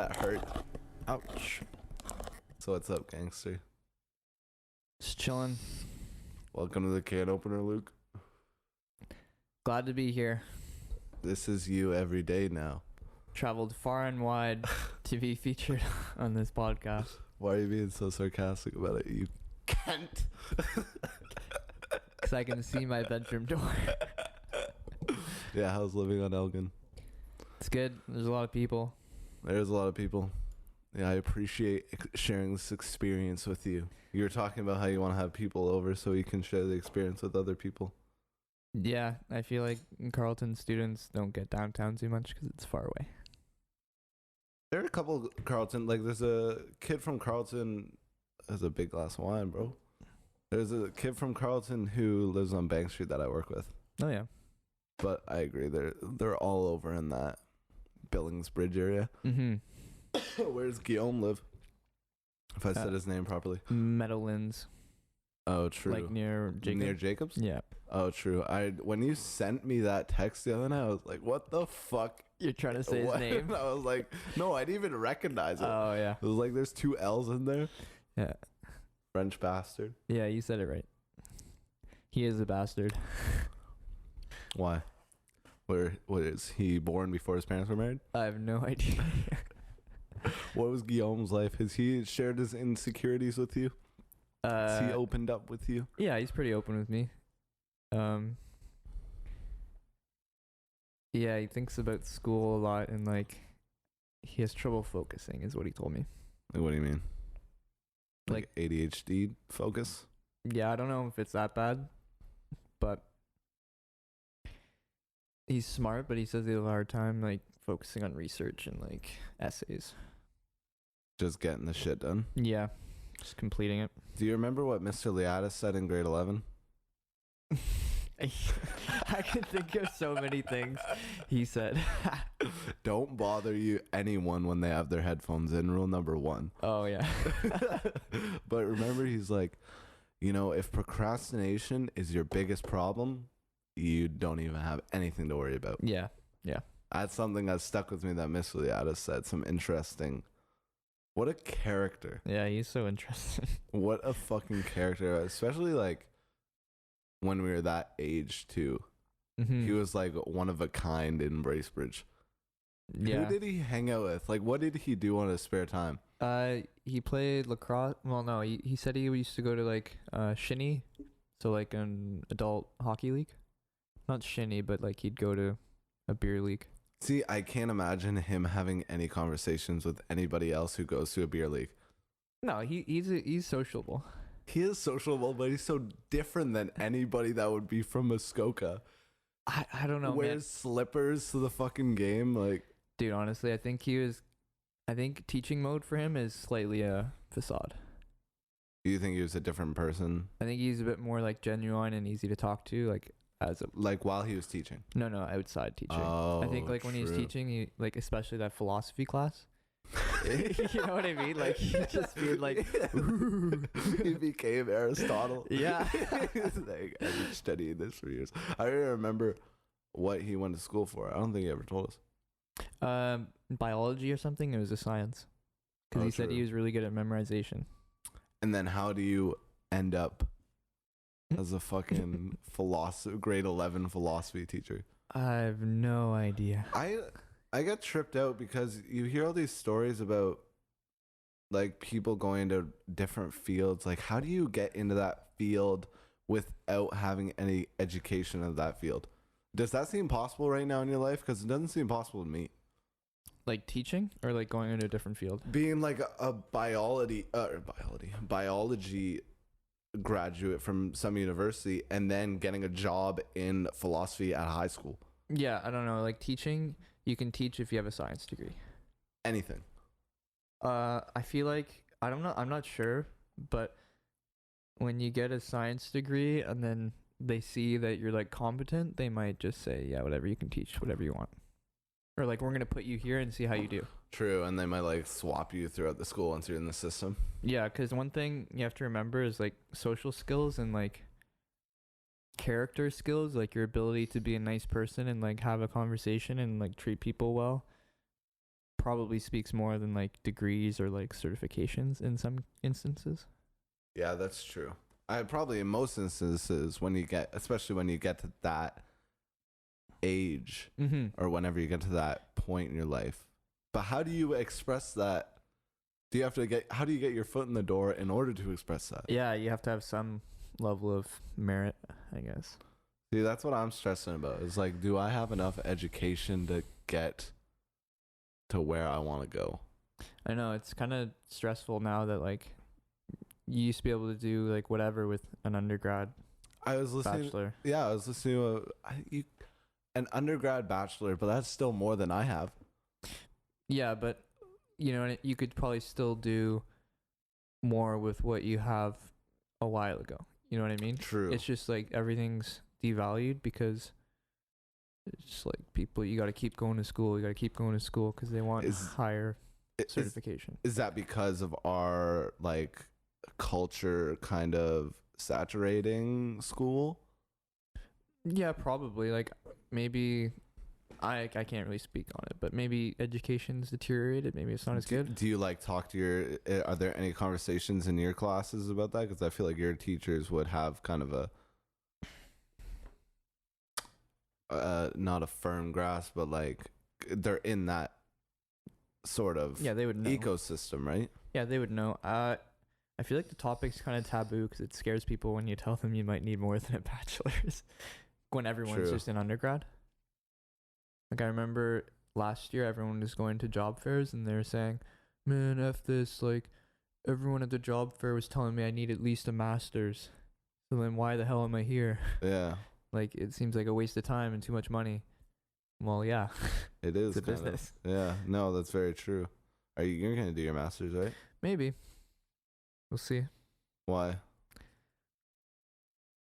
That hurt. Ouch. So what's up, gangster? Just chilling. Welcome to the can opener, Luke. Glad to be here. This is you every day now. Traveled far and wide to be featured on this podcast. Why are you being so sarcastic about it? You can't. Because I can see my bedroom door. Yeah, how's living on Elgin? It's good. There's a lot of people. There's a lot of people. Yeah, I appreciate sharing this experience with you. You were talking about how you want to have people over so you can share the experience with other people. Yeah, I feel like Carleton students don't get downtown too much because it's far away. There are a couple Carleton, like there's a kid from Carleton, has a big glass of wine, bro. There's a kid from Carleton who lives on Bank Street that I work with. Oh yeah. But I agree, they're all over in that Billings Bridge area. Mm-hmm. Where's Guillaume live? If I said his name properly. Meadowlands. Oh, true. Like near Jacobs. Near Jacobs? Yeah. Oh, true. When you sent me that text the other night, I was like, what the fuck? You're trying to say his name? I was like, no, I didn't even recognize it. Oh yeah. It was like, there's two L's in there. Yeah. French bastard. Yeah, you said it right. He is a bastard. Why? What is he born before his parents were married? I have no idea. What was Guillaume's life? Has he shared his insecurities with you? Has he opened up with you? Yeah, he's pretty open with me. Yeah, he thinks about school a lot and like he has trouble focusing is what he told me. Like, what do you mean? Like ADHD focus? Yeah, I don't know if it's that bad, but he's smart, but he says he has a hard time like focusing on research and like essays. Just getting the shit done? Yeah, just completing it. Do you remember what Mr. Liotta said in grade 11? I can think of so many things he said. Don't bother anyone when they have their headphones in. Rule number 1. Oh yeah. But remember, he's like, if procrastination is your biggest problem, you don't even have anything to worry about. Yeah. Yeah. That's something that stuck with me that Mr. Liotta said. Some interesting. What a character. Yeah, he's so interesting. What a fucking character. Especially like when we were that age too. Mm-hmm. He was like one of a kind in Bracebridge. Yeah. Who did he hang out with? Like, what did he do on his spare time? He played lacrosse. Well, no, he said he used to go to like shinny, so like an adult hockey league. Not shinny, but like he'd go to a beer league. See, I can't imagine him having any conversations with anybody else who goes to a beer league. No, he's sociable. He is sociable, but he's so different than anybody that would be from Muskoka. I don't know, Wears slippers to the fucking game, like. Dude, honestly, I think teaching mode for him is slightly a facade. Do you think he was a different person? I think he's a bit more like genuine and easy to talk to, like while he was teaching. No, outside teaching. Oh, I think like when he was teaching, he like especially that philosophy class. You know what I mean? Like he just being like, he became Aristotle. Yeah. Like, I've been studying this for years. I don't remember what he went to school for. I don't think he ever told us. Biology or something. It was a science because he said he was really good at memorization. And then how do you end up as a fucking grade 11 philosophy teacher? I have no idea. I got tripped out because you hear all these stories about like people going into different fields. Like, how do you get into that field without having any education of that field? Does that seem possible right now in your life? Because it doesn't seem possible to me. Like teaching or like going into a different field? Being like a biology graduate from some university and then getting a job in philosophy at high school. Yeah, I don't know. Like teaching, you can teach if you have a science degree. Anything. I feel like I'm not sure, but when you get a science degree and then they see that you're like competent, they might just say, yeah, whatever, you can teach whatever you want. Or like, we're going to put you here and see how you do. True, and they might like swap you throughout the school once you're in the system. Yeah, because one thing you have to remember is like social skills and like character skills, like your ability to be a nice person and like have a conversation and like treat people well. probably speaks more than like degrees or like certifications in some instances. Yeah, that's true. I probably in most instances especially when you get to that age or whenever you get to that point in your life. But how do you express that? How do you get your foot in the door in order to express that? Yeah, you have to have some level of merit, I guess. See, that's what I'm stressing about. Is like, do I have enough education to get to where I want to go? I know it's kind of stressful now that like you used to be able to do like whatever with an undergrad bachelor. Yeah, I was listening to an undergrad bachelor, but that's still more than I have. Yeah, but you could probably still do more with what you have a while ago. You know what I mean? True. It's just like everything's devalued because it's just like people, you got to keep going to school. You got to keep going to school because they want higher certification. Is that because of our like culture kind of saturating school? Yeah, probably. Like maybe I can't really speak on it, but maybe education's deteriorated. Maybe it's not as good. Do you like talk to are there any conversations in your classes about that? Because I feel like your teachers would have kind of a not a firm grasp, but like they're in that sort of they would know. Ecosystem, right? Yeah, they would know. I feel like the topic's kind of taboo because it scares people when you tell them you might need more than a bachelor's when everyone's just in undergrad. Like I remember last year everyone was going to job fairs and they were saying, man, F this, like everyone at the job fair was telling me I need at least a master's. So then why the hell am I here? Yeah. Like it seems like a waste of time and too much money. Well, yeah. It is. It's a business. Yeah. No, that's very true. You're going to do your master's, right? Maybe. We'll see. Why?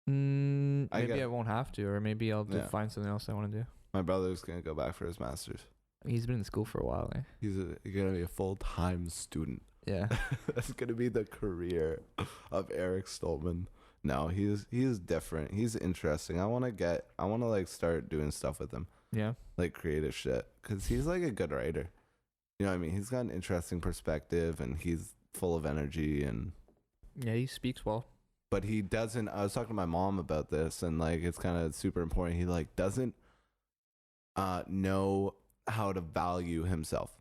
Maybe I won't have to, or maybe I'll just find something else I want to do. My brother's going to go back for his master's. He's been in school for a while, eh? He's going to be a full-time student. Yeah. That's going to be the career of Eric Stolpmann. No, he's different. He's interesting. I want to like start doing stuff with him. Yeah. Like creative shit. Because he's like a good writer. You know what I mean? He's got an interesting perspective and he's full of energy and... Yeah, he speaks well. But he doesn't... I was talking to my mom about this and like it's kind of super important. He like doesn't know how to value himself.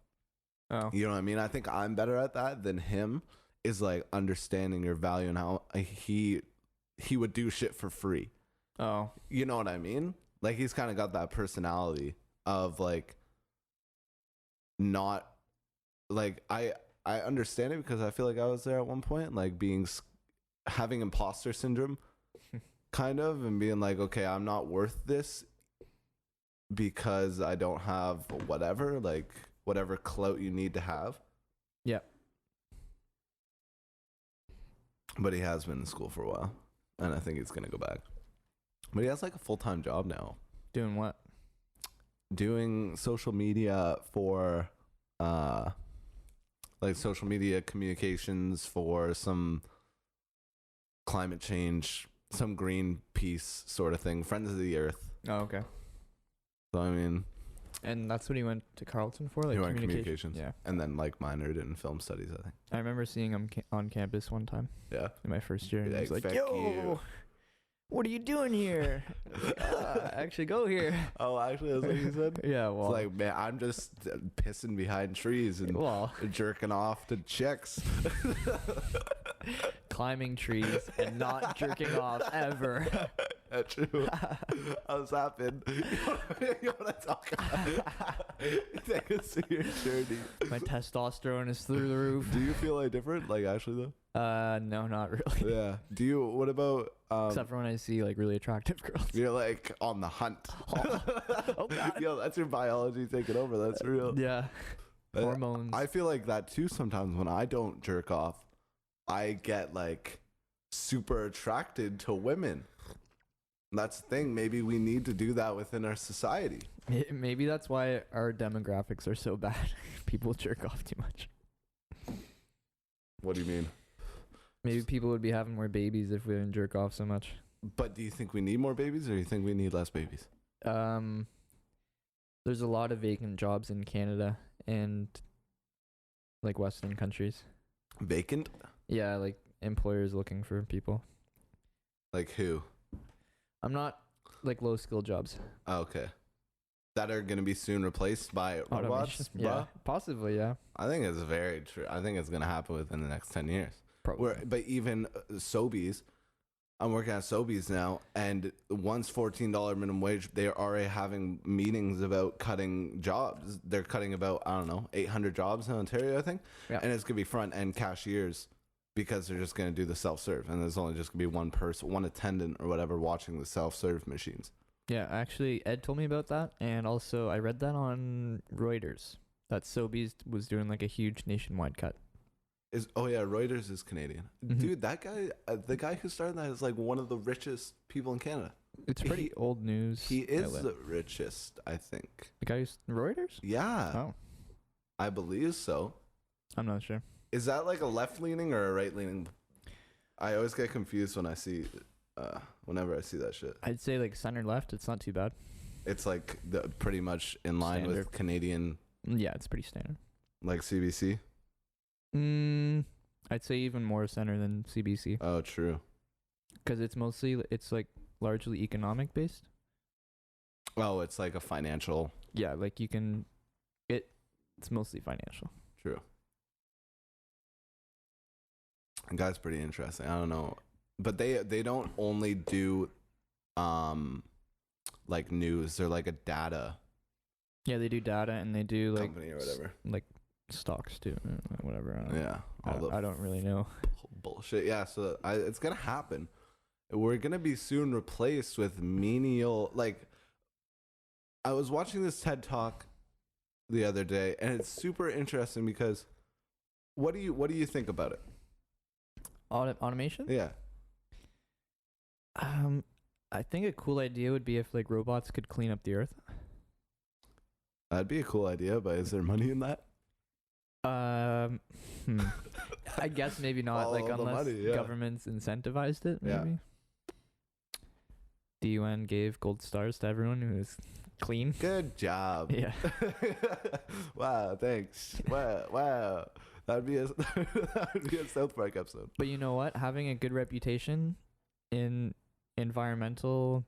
Oh. You know what I mean? I think I'm better at that than him, is like understanding your value and how he would do shit for free. Oh. You know what I mean? Like he's kind of got that personality of like not like I understand it because I feel like I was there at one point, like having imposter syndrome kind of, and being like, okay, I'm not worth this because I don't have whatever clout you need to have. Yeah. But he has been in school for a while, and I think he's gonna go back. But he has like a full-time job now. Doing what? Doing social media for like social media communications for some climate change, some Greenpeace sort of thing, Friends of the Earth. Oh, okay. So I mean, and that's what he went to Carleton for, like he went communications. Yeah. And then like minored in film studies, I think. I remember seeing him on campus one time. Yeah. In my first year, and he was like, "Fuck "Yo, you. What are you doing here?" Actually, go here. Oh, actually, that's what you said? Yeah, well. It's like, man, I'm just pissing behind trees and jerking off to chicks. Climbing trees and not jerking off ever. That's true. How's that been? You want to talk about? Take us through your journey. My testosterone is through the roof. Do you feel like different? Like actually though? No, not really. Yeah. Do you? What about? Except for when I see like really attractive girls. You're like on the hunt. Oh God. Yo, that's your biology taking over. That's real. Yeah. Hormones. I feel like that too sometimes when I don't jerk off. I get like super attracted to women. That's the thing. Maybe we need to do that within our society. Maybe that's why our demographics are so bad. People jerk off too much. What do you mean? Maybe people would be having more babies if we didn't jerk off so much. But do you think we need more babies or do you think we need less babies? There's There's a lot of vacant jobs in Canada and like Western countries. Vacant? Yeah, like employers looking for people. Like who? I'm not like low skill jobs. Oh, okay. That are gonna be soon replaced by robots, Automation. bruh? Yeah, possibly. Yeah, I think it's very true. I think it's gonna happen within the next 10 years. probably. But even Sobeys, I'm working at Sobeys now, and once $14 minimum wage, they're already having meetings about cutting jobs. They're cutting about, I don't know, 800 jobs in Ontario, I think. Yeah. And it's going to be front end cashiers because they're just going to do the self serve. And there's only just going to be one person, one attendant or whatever watching the self serve machines. Yeah, actually, Ed told me about that, and also I read that on Reuters that Sobeys was doing like a huge nationwide cut. Reuters is Canadian. Mhm. Dude, that guy, the guy who started that is like one of the richest people in Canada. It's pretty old news. He is outlet. the richest, I think. The guy who's Reuters? Yeah, Oh, I believe so. I'm not sure. Is that like a left leaning or a right leaning? I always get confused when I see, whenever I see that shit. I'd say like center left. It's not too bad. It's like pretty much in line with Standard. Canadian, Yeah, it's pretty standard. like CBC. I'd say even more center than CBC Oh, true. because it's like largely economic based. Oh, it's like a financial. Yeah, like it's mostly financial. True. That guy's pretty interesting. I don't know, but they don't only do, like news. They're like a data Yeah, they do data and they do like company or whatever. like stocks too, whatever. Yeah, I don't really know. bullshit. Yeah, so it's gonna happen. We're gonna be soon replaced with menial. Like, I was watching this TED talk the other day, and it's super interesting because what do you think about it? Automation? Yeah, I think a cool idea would be if like robots could clean up the earth. that'd be a cool idea, but is there money in that? I guess maybe not. Like Follow the unless money, yeah. governments incentivized it, Yeah. maybe. The UN gave gold stars to everyone who is clean. Good job. Yeah. Wow, thanks. Wow. That'd be a South Park episode. But you know what? Having a good reputation in environmental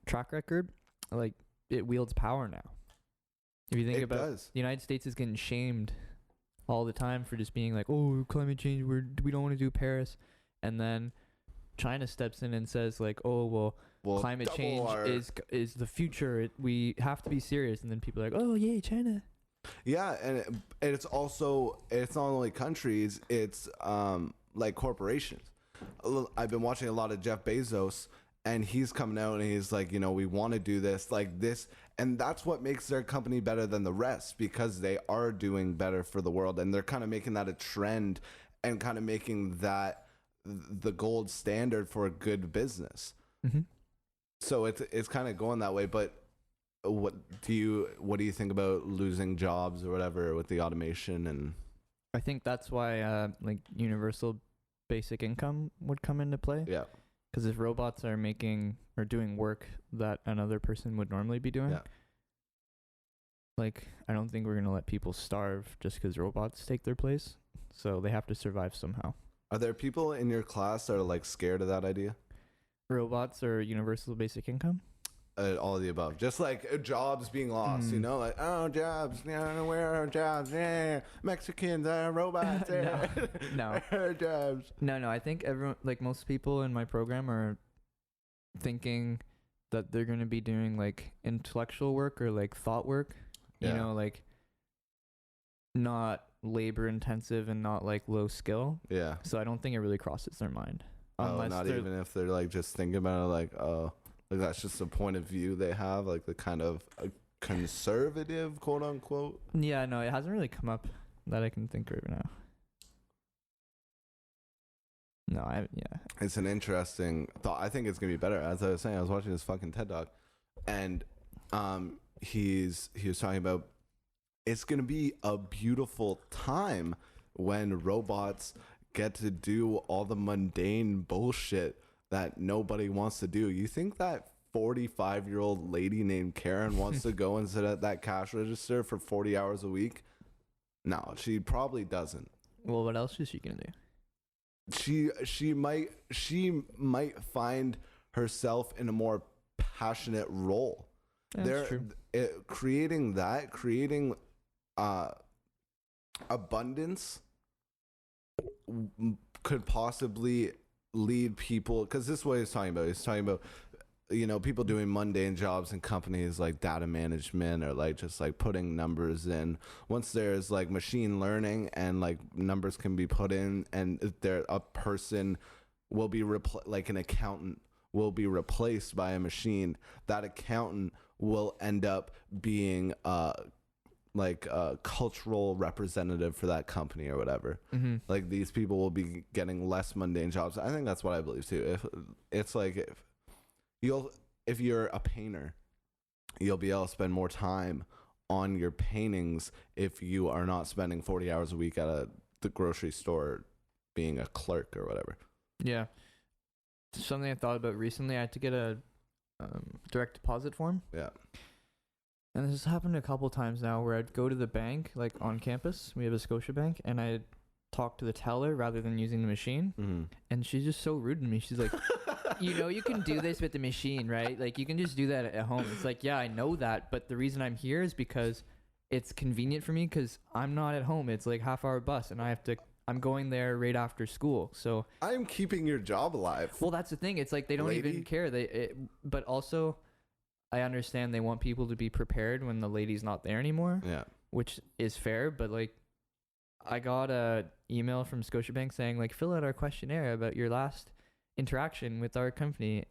track record, like it wields power now. If you think It about does. the United States is getting shamed all the time for just being like, "Oh, climate change, we don't want to do Paris," and then China steps in and says like, "Oh, well, climate double change our- is the future. We have to be serious." And then people are like, "Oh, yay, China." Yeah, and it's also, it's not only countries, it's like corporations. I've been watching a lot of Jeff Bezos, and he's coming out and he's like, we want to do this, like this, and that's what makes their company better than the rest, because they are doing better for the world, and they're kind of making that a trend and kind of making that the gold standard for a good business. Mm-hmm. So it's kind of going that way. But what do you think about losing jobs or whatever with the automation? And I think that's why like universal basic income would come into play. yeah, Because if robots are making or doing work that another person would normally be doing, Yeah. like I don't think we're gonna let people starve just because robots take their place. So they have to survive somehow. are there people in your class that are like scared of that idea? Robots or universal basic income? All of the above, just like jobs being lost, like, oh, jobs, where are jobs? Yeah, Mexicans, robots, No. jobs. No. I think everyone, like most people in my program, are thinking that they're gonna be doing like intellectual work or like thought work. You Yeah. know, like not labor intensive and not like low skill. Yeah. So I don't think it really crosses their mind. Oh, not they're- even if they're like just thinking about it, like, oh, like that's just a point of view they have, like the kind of a conservative, quote unquote. Yeah, no, it hasn't really come up that I can think right now. No, yeah. It's an interesting thought. I think it's gonna be better. As I was saying, I was watching this fucking TED Talk, and he was talking about it's gonna be a beautiful time when robots get to do all the mundane bullshit that nobody wants to do. You think that 45-year-old lady named Karen wants to go and sit at that cash register for 40 hours a week? No, she probably doesn't. Well, what else is she gonna do? She might find herself in a more passionate role. That's true. Creating abundance could possibly lead people, because this is what he's talking about. He's talking about, people doing mundane jobs in companies like data management, or like just like putting numbers in. Once there's like machine learning and like numbers can be put in, and a person will be like an accountant will be replaced by a machine, that accountant will end up being like a cultural representative for that company or whatever. Mm-hmm. Like these people will be getting less mundane jobs. I think that's what I believe too. If it's like if you're a painter, you'll be able to spend more time on your paintings if you are not spending 40 hours a week at the grocery store being a clerk or whatever. Yeah. Something I thought about recently, I had to get a direct deposit form. Yeah. And this has happened a couple times now where I'd go to the bank, like on campus, we have a Scotiabank, and I'd talk to the teller rather than using the machine. Mm-hmm. And she's just so rude to me. She's like, you can do this with the machine, right? Like, you can just do that at home. It's like, yeah, I know that, but the reason I'm here is because it's convenient for me, because I'm not at home. It's like half-hour bus, and I'm going there right after school. So I'm keeping your job alive. Well, that's the thing. It's like they don't even care. But also, I understand they want people to be prepared when the lady's not there anymore. Yeah. Which is fair, but like, I got a email from Scotiabank saying like, fill out our questionnaire about your last interaction with our company.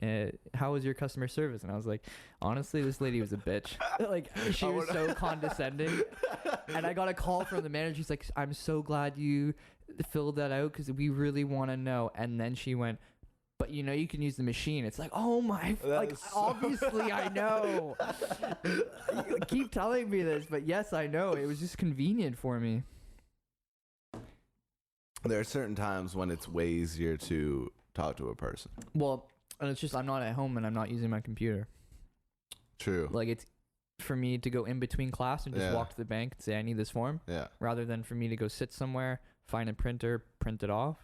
How was your customer service? And I was like, honestly, this lady was a bitch. Like, she was so condescending. And I got a call from the manager. She's like, I'm so glad you filled that out because we really want to know. And then she went, but you can use the machine. It's like, oh my, like, obviously I know. You keep telling me this, but yes, I know. It was just convenient for me. There are certain times when it's way easier to talk to a person. Well, and it's just I'm not at home and I'm not using my computer. True. Like, it's for me to go in between class and just walk to the bank and say I need this form. Yeah. Rather than for me to go sit somewhere, find a printer, print it off.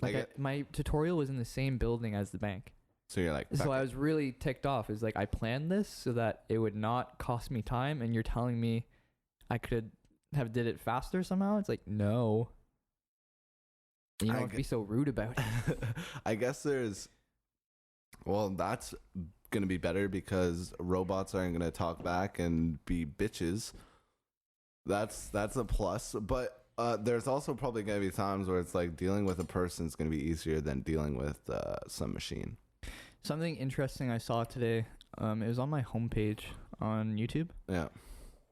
Like, my tutorial was in the same building as the bank. So you're like, so I was really ticked off. It's like, I planned this so that it would not cost me time, and you're telling me I could have did it faster somehow? It's like, no. You don't have to be so rude about it. I guess that's going to be better because robots aren't going to talk back and be bitches. That's a plus. But there's also probably going to be times where it's like dealing with a person is going to be easier than dealing with some machine. Something interesting I saw today, it was on my homepage on YouTube. Yeah.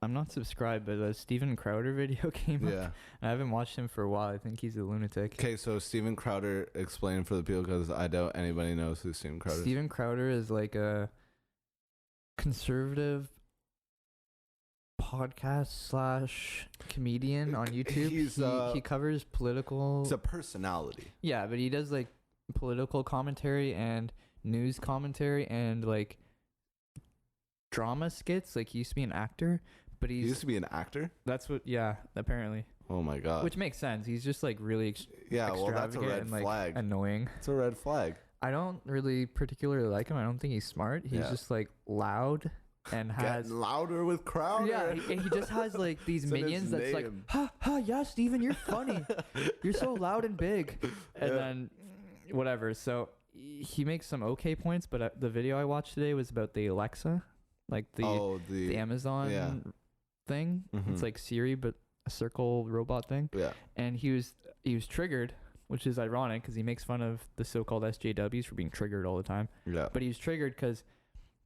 I'm not subscribed, but a Steven Crowder video came up. I haven't watched him for a while. I think he's a lunatic. Okay, so Steven Crowder, explain for the people because I doubt anybody knows who Steven Crowder is. Steven Crowder is like a conservative podcast / comedian on YouTube. He covers political... It's a personality. Yeah, but he does like political commentary and news commentary and like drama skits. Like, he used to be an actor. But he used to be an actor? That's what, yeah, apparently. Oh my God. Which makes sense. He's just like really well, that's a red and, like, flag. Annoying. It's a red flag. I don't really particularly like him. I don't think he's smart. He's just like loud and has... Getting louder with Crowder. Yeah, he just has like these minions that's like, ha, ha, yeah, Steven, you're funny. You're so loud and big. And then whatever. So he makes some okay points, but the video I watched today was about the Alexa. Like the Amazon thing. Mm-hmm. It's like Siri, but a circle robot thing. Yeah. And he was triggered, which is ironic because he makes fun of the so-called SJWs for being triggered all the time. Yeah. But he was triggered because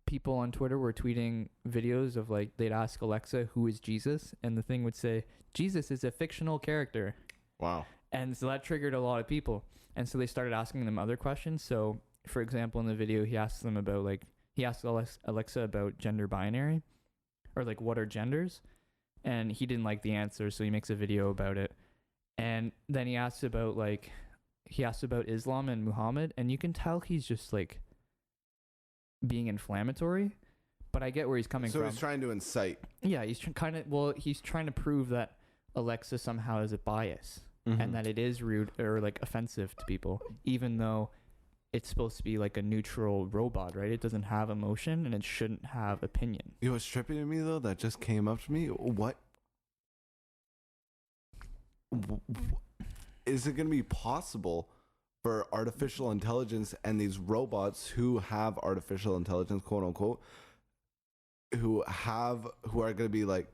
people on Twitter were tweeting videos of like they'd ask Alexa, "Who is Jesus?" and the thing would say, "Jesus is a fictional character." Wow. And so that triggered a lot of people, and so they started asking them other questions. So, for example, in the video, he asked them about like. He asked Alexa about gender binary or like what are genders, and he didn't like the answer, so he makes a video about it. And then he asked about Islam and Muhammad, and you can tell he's just like being inflammatory, but I get where he's coming So from. he's trying to incite. Yeah, he's he's trying to prove that Alexa somehow has a bias and that it is rude or like offensive to people, even though it's supposed to be like a neutral robot, right? It doesn't have emotion and it shouldn't have opinion. You know what's trippy to me though? That just came up to me. What is it going to be possible for artificial intelligence and these robots who have artificial intelligence, quote unquote, who are going to be like,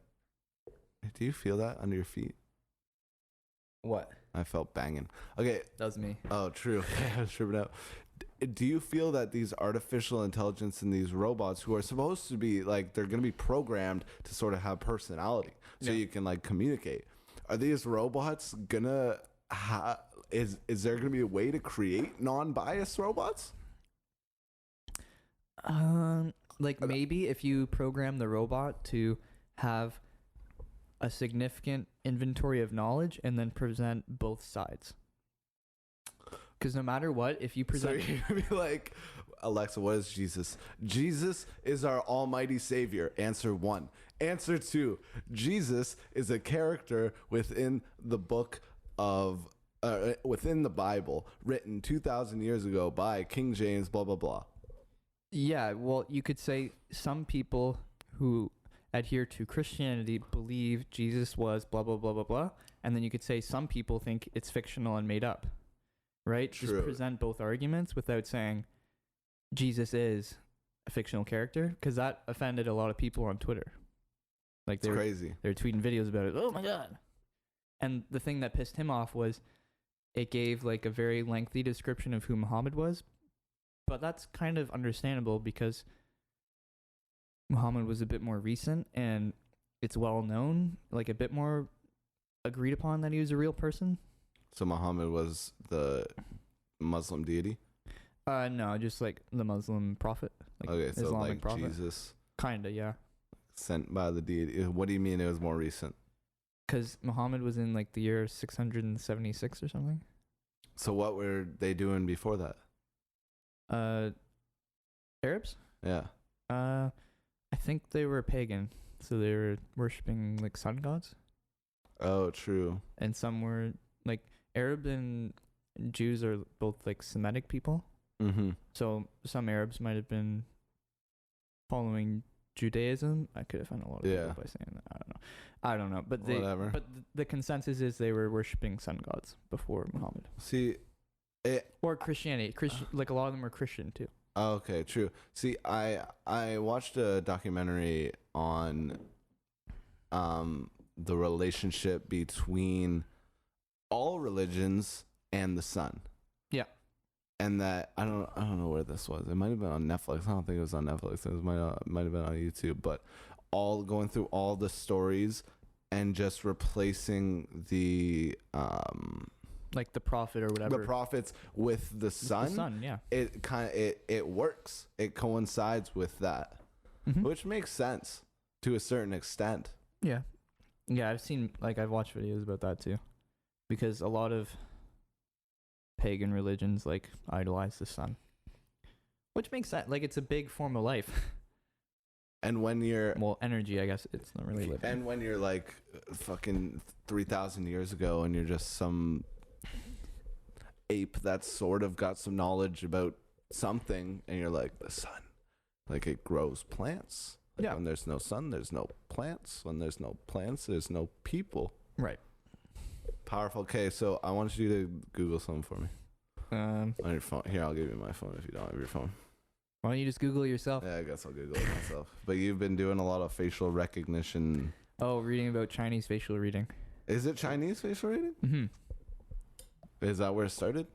do you feel that under your feet? What? I felt banging. Okay. That was me. Oh, true. I was tripping out. Do you feel that these artificial intelligence and these robots who are supposed to be like, they're going to be programmed to sort of have personality so you can like communicate, are these robots gonna is there gonna be a way to create non-biased robots? Like maybe if you program the robot to have a significant inventory of knowledge and then present both sides. Because no matter what, if you present... So you'd be like, Alexa, what is Jesus? Jesus is our almighty savior. Answer 1. Answer 2. Jesus is a character within the book of... within the Bible, written 2,000 years ago by King James, blah, blah, blah. Yeah, well, you could say some people who adhere to Christianity believe Jesus was blah, blah, blah, blah, blah. And then you could say some people think it's fictional and made up. Right? True. Just present both arguments without saying Jesus is a fictional character, because that offended a lot of people on Twitter. Like It's crazy. They're tweeting videos about it. Oh my God. And the thing that pissed him off was it gave like a very lengthy description of who Muhammad was. But that's kind of understandable because Muhammad was a bit more recent and it's well known, like a bit more agreed upon that he was a real person. So Muhammad was the Muslim deity? No, just like the Muslim prophet. Like Okay, so Islamic like prophet. Jesus Kinda, yeah. sent by the deity. What do you mean it was more recent? Because Muhammad was in like the year 676 or something. So what were they doing before that? Arabs? Yeah. I think they were pagan, so they were worshipping like sun gods. Oh, true. And some were like Arab and Jews are both like Semitic people. Mm-hmm. So some Arabs might have been following Judaism. I could have found a lot of people by saying that. I don't know. But Whatever. But the consensus is they were worshipping sun gods before Muhammad. See, or Christianity. Like a lot of them were Christian too. Okay, true. See, I watched a documentary on the relationship between all religions and the sun. Yeah. And that I don't know where this was. It might have been on Netflix. I don't think it was on Netflix. It might have been on YouTube, but all going through all the stories and just replacing the like the prophet or whatever. the prophets with the sun. The sun, yeah. It works. It coincides with that, which makes sense to a certain extent. Yeah. Yeah, I've watched videos about that too. Because a lot of pagan religions like idolize the sun. Which makes sense. Like it's a big form of life. And when you're energy, I guess it's not really living. And when you're like fucking 3,000 years ago and you're just some ape that's sort of got some knowledge about something and you're like, the sun, like it grows plants. Like when there's no sun, there's no plants. When there's no plants, there's no people. Right. Powerful. Okay, so I want you to Google something for me. On your phone. Here, I'll give you my phone if you don't have your phone. Why don't you just Google it yourself? Yeah, I guess I'll Google it myself. But you've been doing a lot of facial recognition. Oh, reading about Chinese facial reading. Is it Chinese facial reading? Mm-hmm. Is that where it started?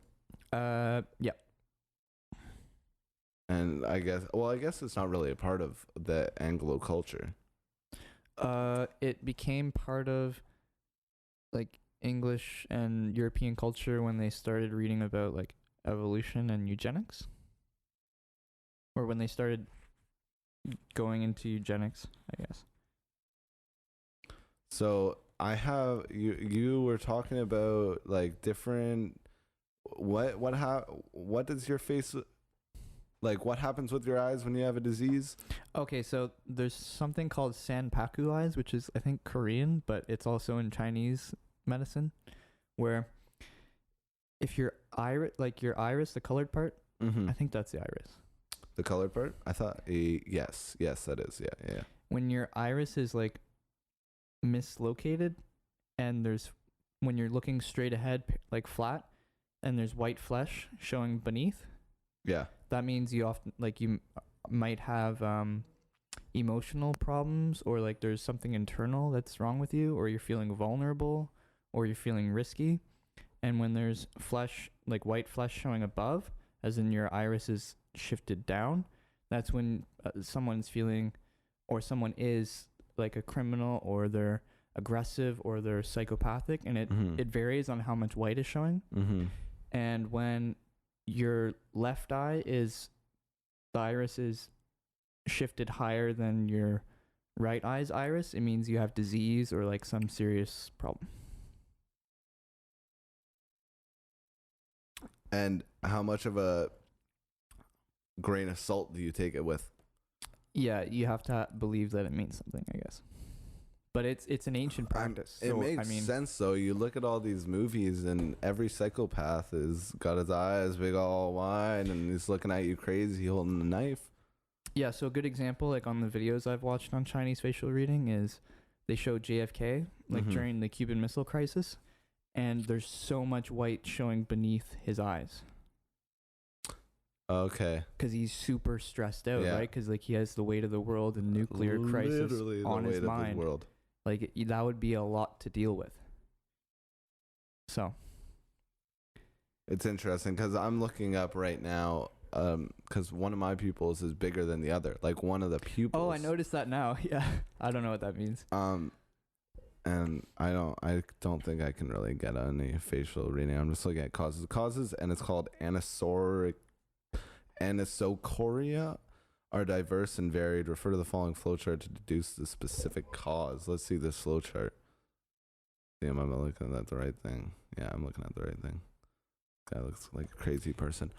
Yeah. And I guess it's not really a part of the Anglo culture. It became part of like English and European culture when they started reading about like evolution and eugenics. Or when they started going into eugenics, I guess. So I have you were talking about like different what does your face Like, what happens with your eyes when you have a disease? Okay, so there's something called sanpaku eyes, which is I think Korean, but it's also in Chinese medicine, where if your iris, the colored part, Mm-hmm. I think that's the iris. The colored part? I thought, yes, that is. Yeah. When your iris is like mislocated, and when you're looking straight ahead, like flat, and there's white flesh showing beneath, Yeah. that means you often you might have emotional problems, or like there's something internal that's wrong with you, or you're feeling vulnerable, or you're feeling risky. And when there's flesh, like white flesh showing above, as in your iris is shifted down, that's when someone's feeling, or someone is like a criminal, or they're aggressive, or they're psychopathic, and it varies on how much white is showing. Mm-hmm. And when your left eye the iris is shifted higher than your right eye's iris, it means you have disease or like some serious problem. And how much of a grain of salt do you take it with? Yeah, you have to believe that it means something, I guess. But it's an ancient practice. It makes sense, though. You look at all these movies, and every psychopath has got his eyes big all wide, and he's looking at you crazy holding a knife. Yeah, so a good example, like on the videos I've watched on Chinese facial reading, is they show JFK, like during the Cuban Missile Crisis, and there's so much white showing beneath his eyes. Okay. Because he's super stressed out, right? Because like he has the weight of the world and nuclear crisis on his mind. World. Like that would be a lot to deal with. So it's interesting because I'm looking up right now because one of my pupils is bigger than the other. Like one of the pupils. Oh, I noticed that now. Yeah, I don't know what that means. And I don't think I can really get any facial reading. I'm just looking at causes, and it's called anisocoria. Are diverse and varied. Refer to the following flowchart to deduce the specific cause. Let's see this flowchart. Damn, am I looking at the right thing? Yeah, I'm looking at the right thing. Guy looks like a crazy person.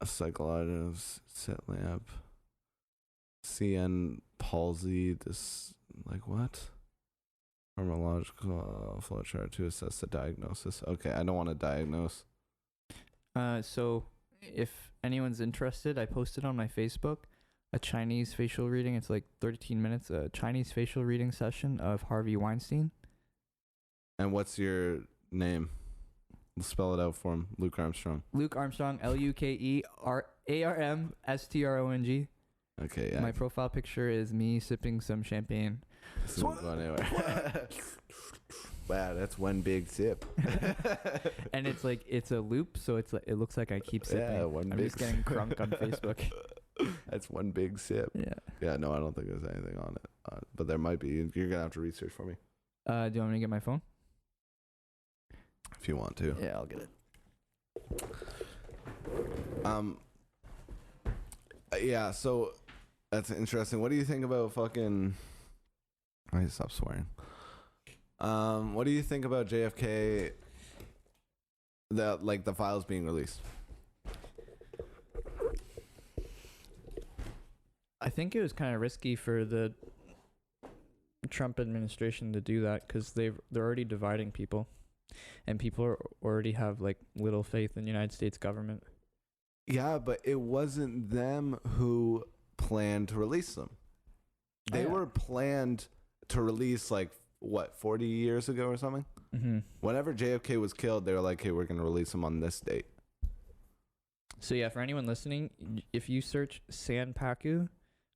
Psychologist, sit lamp, CN palsy. This like what? Pharmacological flowchart to assess the diagnosis. Okay, I don't want to diagnose. So if anyone's interested, I posted on my Facebook a Chinese facial reading. It's like 13 minutes, a Chinese facial reading session of Harvey Weinstein. And what's your name? Spell it out for him. Luke Armstrong. Luke Armstrong, LukeArmstrong. Okay, yeah. My profile picture is me sipping some champagne. This isn't going anywhere. Wow, that's one big sip. And it's a loop, so it looks like I keep sipping. Yeah, I'm just getting crunk on Facebook. That's one big sip. Yeah. Yeah, no, I don't think there's anything on it. But there might be. You're going to have to research for me. Do you want me to get my phone? If you want to. Yeah, I'll get it. Yeah, so that's interesting. What do you think about fucking... I need to stop swearing. What do you think about JFK, the files being released? I think it was kind of risky for the Trump administration to do that because they're already dividing people, and people already have like little faith in the United States government. Yeah, but it wasn't them who planned to release them. They were planned to release 40 years ago or something? Mm-hmm. Whenever JFK was killed, they were like, hey, we're going to release him on this date. So yeah, for anyone listening, if you search Sanpaku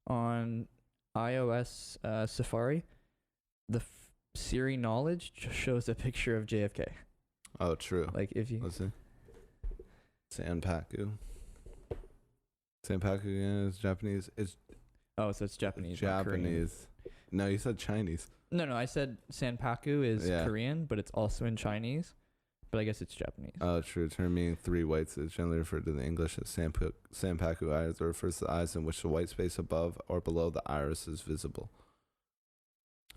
on iOS Safari, the Siri knowledge shows a picture of JFK. Oh, true. Like if you... Let's see. Sanpaku. Sanpaku again is Japanese. So it's Japanese. Japanese. No, you said Chinese. No, I said Sanpaku is Korean, but it's also in Chinese. But I guess it's Japanese. Oh, true. Term meaning three whites is generally referred to in English as Sanpaku eyes, or refers to the eyes in which the white space above or below the iris is visible.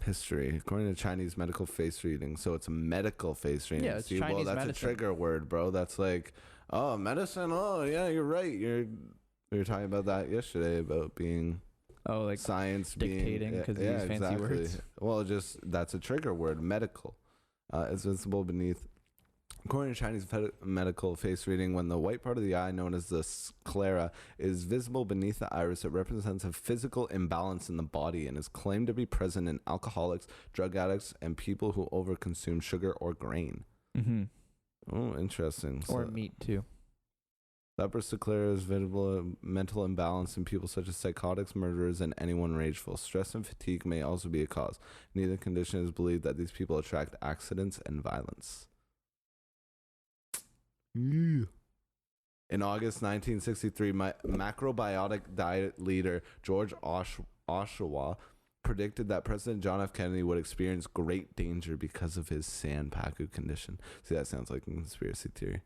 History. According to Chinese medical face reading, so it's a medical face reading. Yeah, it's well, Chinese that's medicine. a trigger word, bro. That's like, oh, medicine. Oh, yeah, you're right. We were talking about that yesterday about being like science dictating because they use fancy words. Well, just that's a trigger word. Medical. It's visible beneath. According to Chinese medical face reading, when the white part of the eye, known as the sclera, is visible beneath the iris, it represents a physical imbalance in the body and is claimed to be present in alcoholics, drug addicts, and people who overconsume sugar or grain. Mm-hmm. Oh, interesting. Or meat, too. The upper sclera is visible mental imbalance in people such as psychotics, murderers, and anyone rageful. Stress and fatigue may also be a cause. Neither condition is believed that these people attract accidents and violence. In August 1963, macrobiotic diet leader George Oshawa predicted that President John F. Kennedy would experience great danger because of his Sanpaku condition. See, that sounds like a conspiracy theory.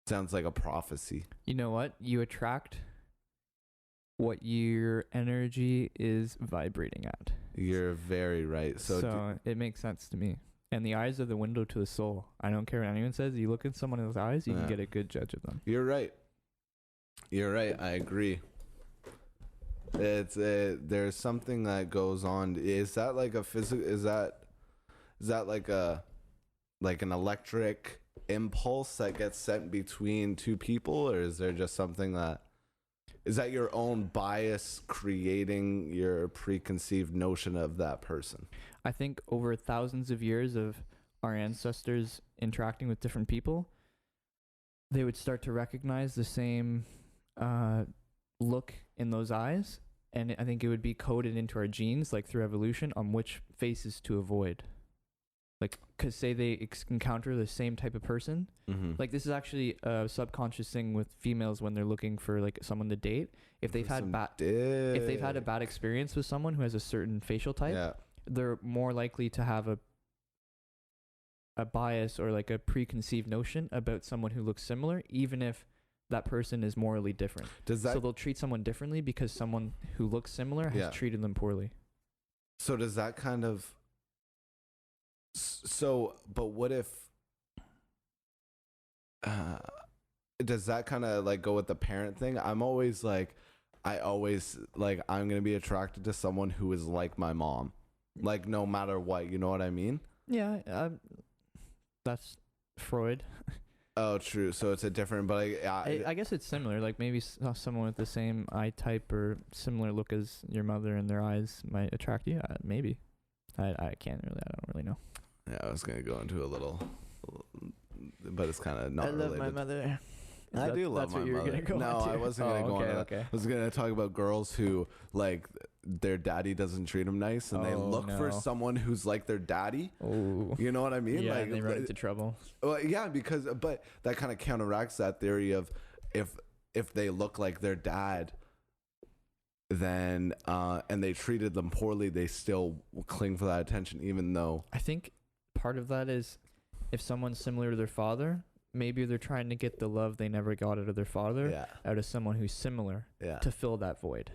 Sounds like a prophecy. You know what? You attract what your energy is vibrating at. You're very right. So it makes sense to me. And the eyes are the window to the soul. I don't care what anyone says. You look at someone's eyes, you can get a good judge of them. You're right. I agree. It's there's something that goes on. Is that like a physical? Is that like an electric impulse that gets sent between two people, or is there just something that? Is that your own bias creating your preconceived notion of that person? I think over thousands of years of our ancestors interacting with different people, they would start to recognize the same look in those eyes. And I think it would be coded into our genes, like through evolution, on which faces to avoid. Like, because say they encounter the same type of person. Mm-hmm. Like, this is actually a subconscious thing with females when they're looking for like someone to date. If they've had a bad experience with someone who has a certain facial type, they're more likely to have a bias or like a preconceived notion about someone who looks similar, even if that person is morally different. So they'll treat someone differently because someone who looks similar has treated them poorly. So does that kind of... but what if... does that kind of like go with the parent thing? I'm always like, I'm going to be attracted to someone who is like my mom. Like, no matter what, you know what I mean? Yeah, that's Freud. Oh, true. So it's a different, but I guess it's similar. Like maybe someone with the same eye type or similar look as your mother and their eyes might attract you. Maybe. I don't really know. Yeah, I was gonna go into a little, but it's kind of not related. I love my mother. I do love my mother. I wasn't gonna go into that. Okay. I was gonna talk about girls who like their daddy doesn't treat them nice, and they look for someone who's like their daddy. Oh, you know what I mean? Yeah, like, and they run into trouble. Well, yeah, but that kind of counteracts that theory of if they look like their dad, then and they treated them poorly, they still cling for that attention, even though I think part of that is if someone's similar to their father, maybe they're trying to get the love they never got out of their father out of someone who's similar to fill that void.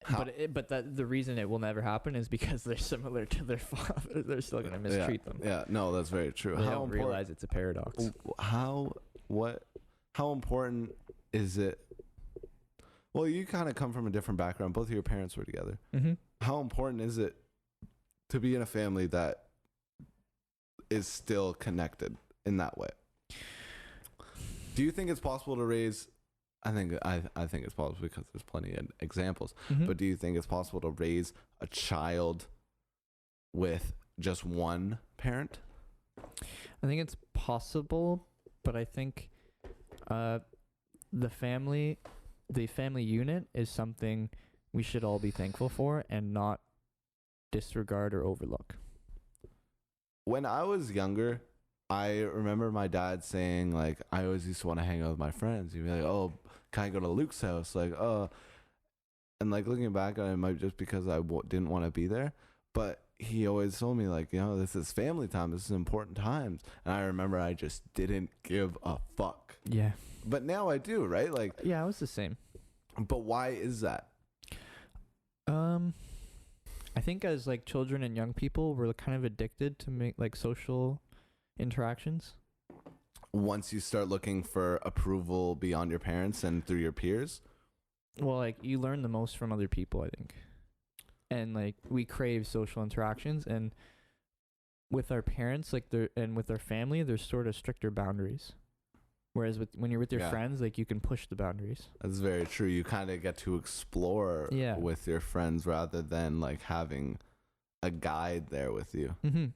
But the reason it will never happen is because they're similar to their father. They're still going to mistreat them. Yeah, no, that's very true. They don't realize it's a paradox. How important is it? Well, you kind of come from a different background. Both of your parents were together. Mm-hmm. How important is it to be in a family that is still connected in that way? Do you think it's possible to raise... I think it's possible because there's plenty of examples. Mm-hmm. But do you think it's possible to raise a child with just one parent? I think it's possible, but I think the family unit is something we should all be thankful for and not disregard or overlook. When I was younger, I remember my dad saying, like, I always used to want to hang out with my friends. He'd be like, oh, can I go to Luke's house? Like, oh. And, like, looking back on it, might just because I didn't want to be there. But he always told me, like, you know, this is family time. This is important times. And I remember I just didn't give a fuck. Yeah. But now I do, right? Like, yeah, I was the same. But why is that? I think as like children and young people, we're kind of addicted to make like social interactions. Once you start looking for approval beyond your parents and through your peers. Well, like you learn the most from other people, I think. And like we crave social interactions, and with our parents, like and with our family, there's sort of stricter boundaries. Whereas when you're with your friends, like you can push the boundaries. That's very true. You kind of get to explore with your friends rather than like having a guide there with you. Mm-hmm.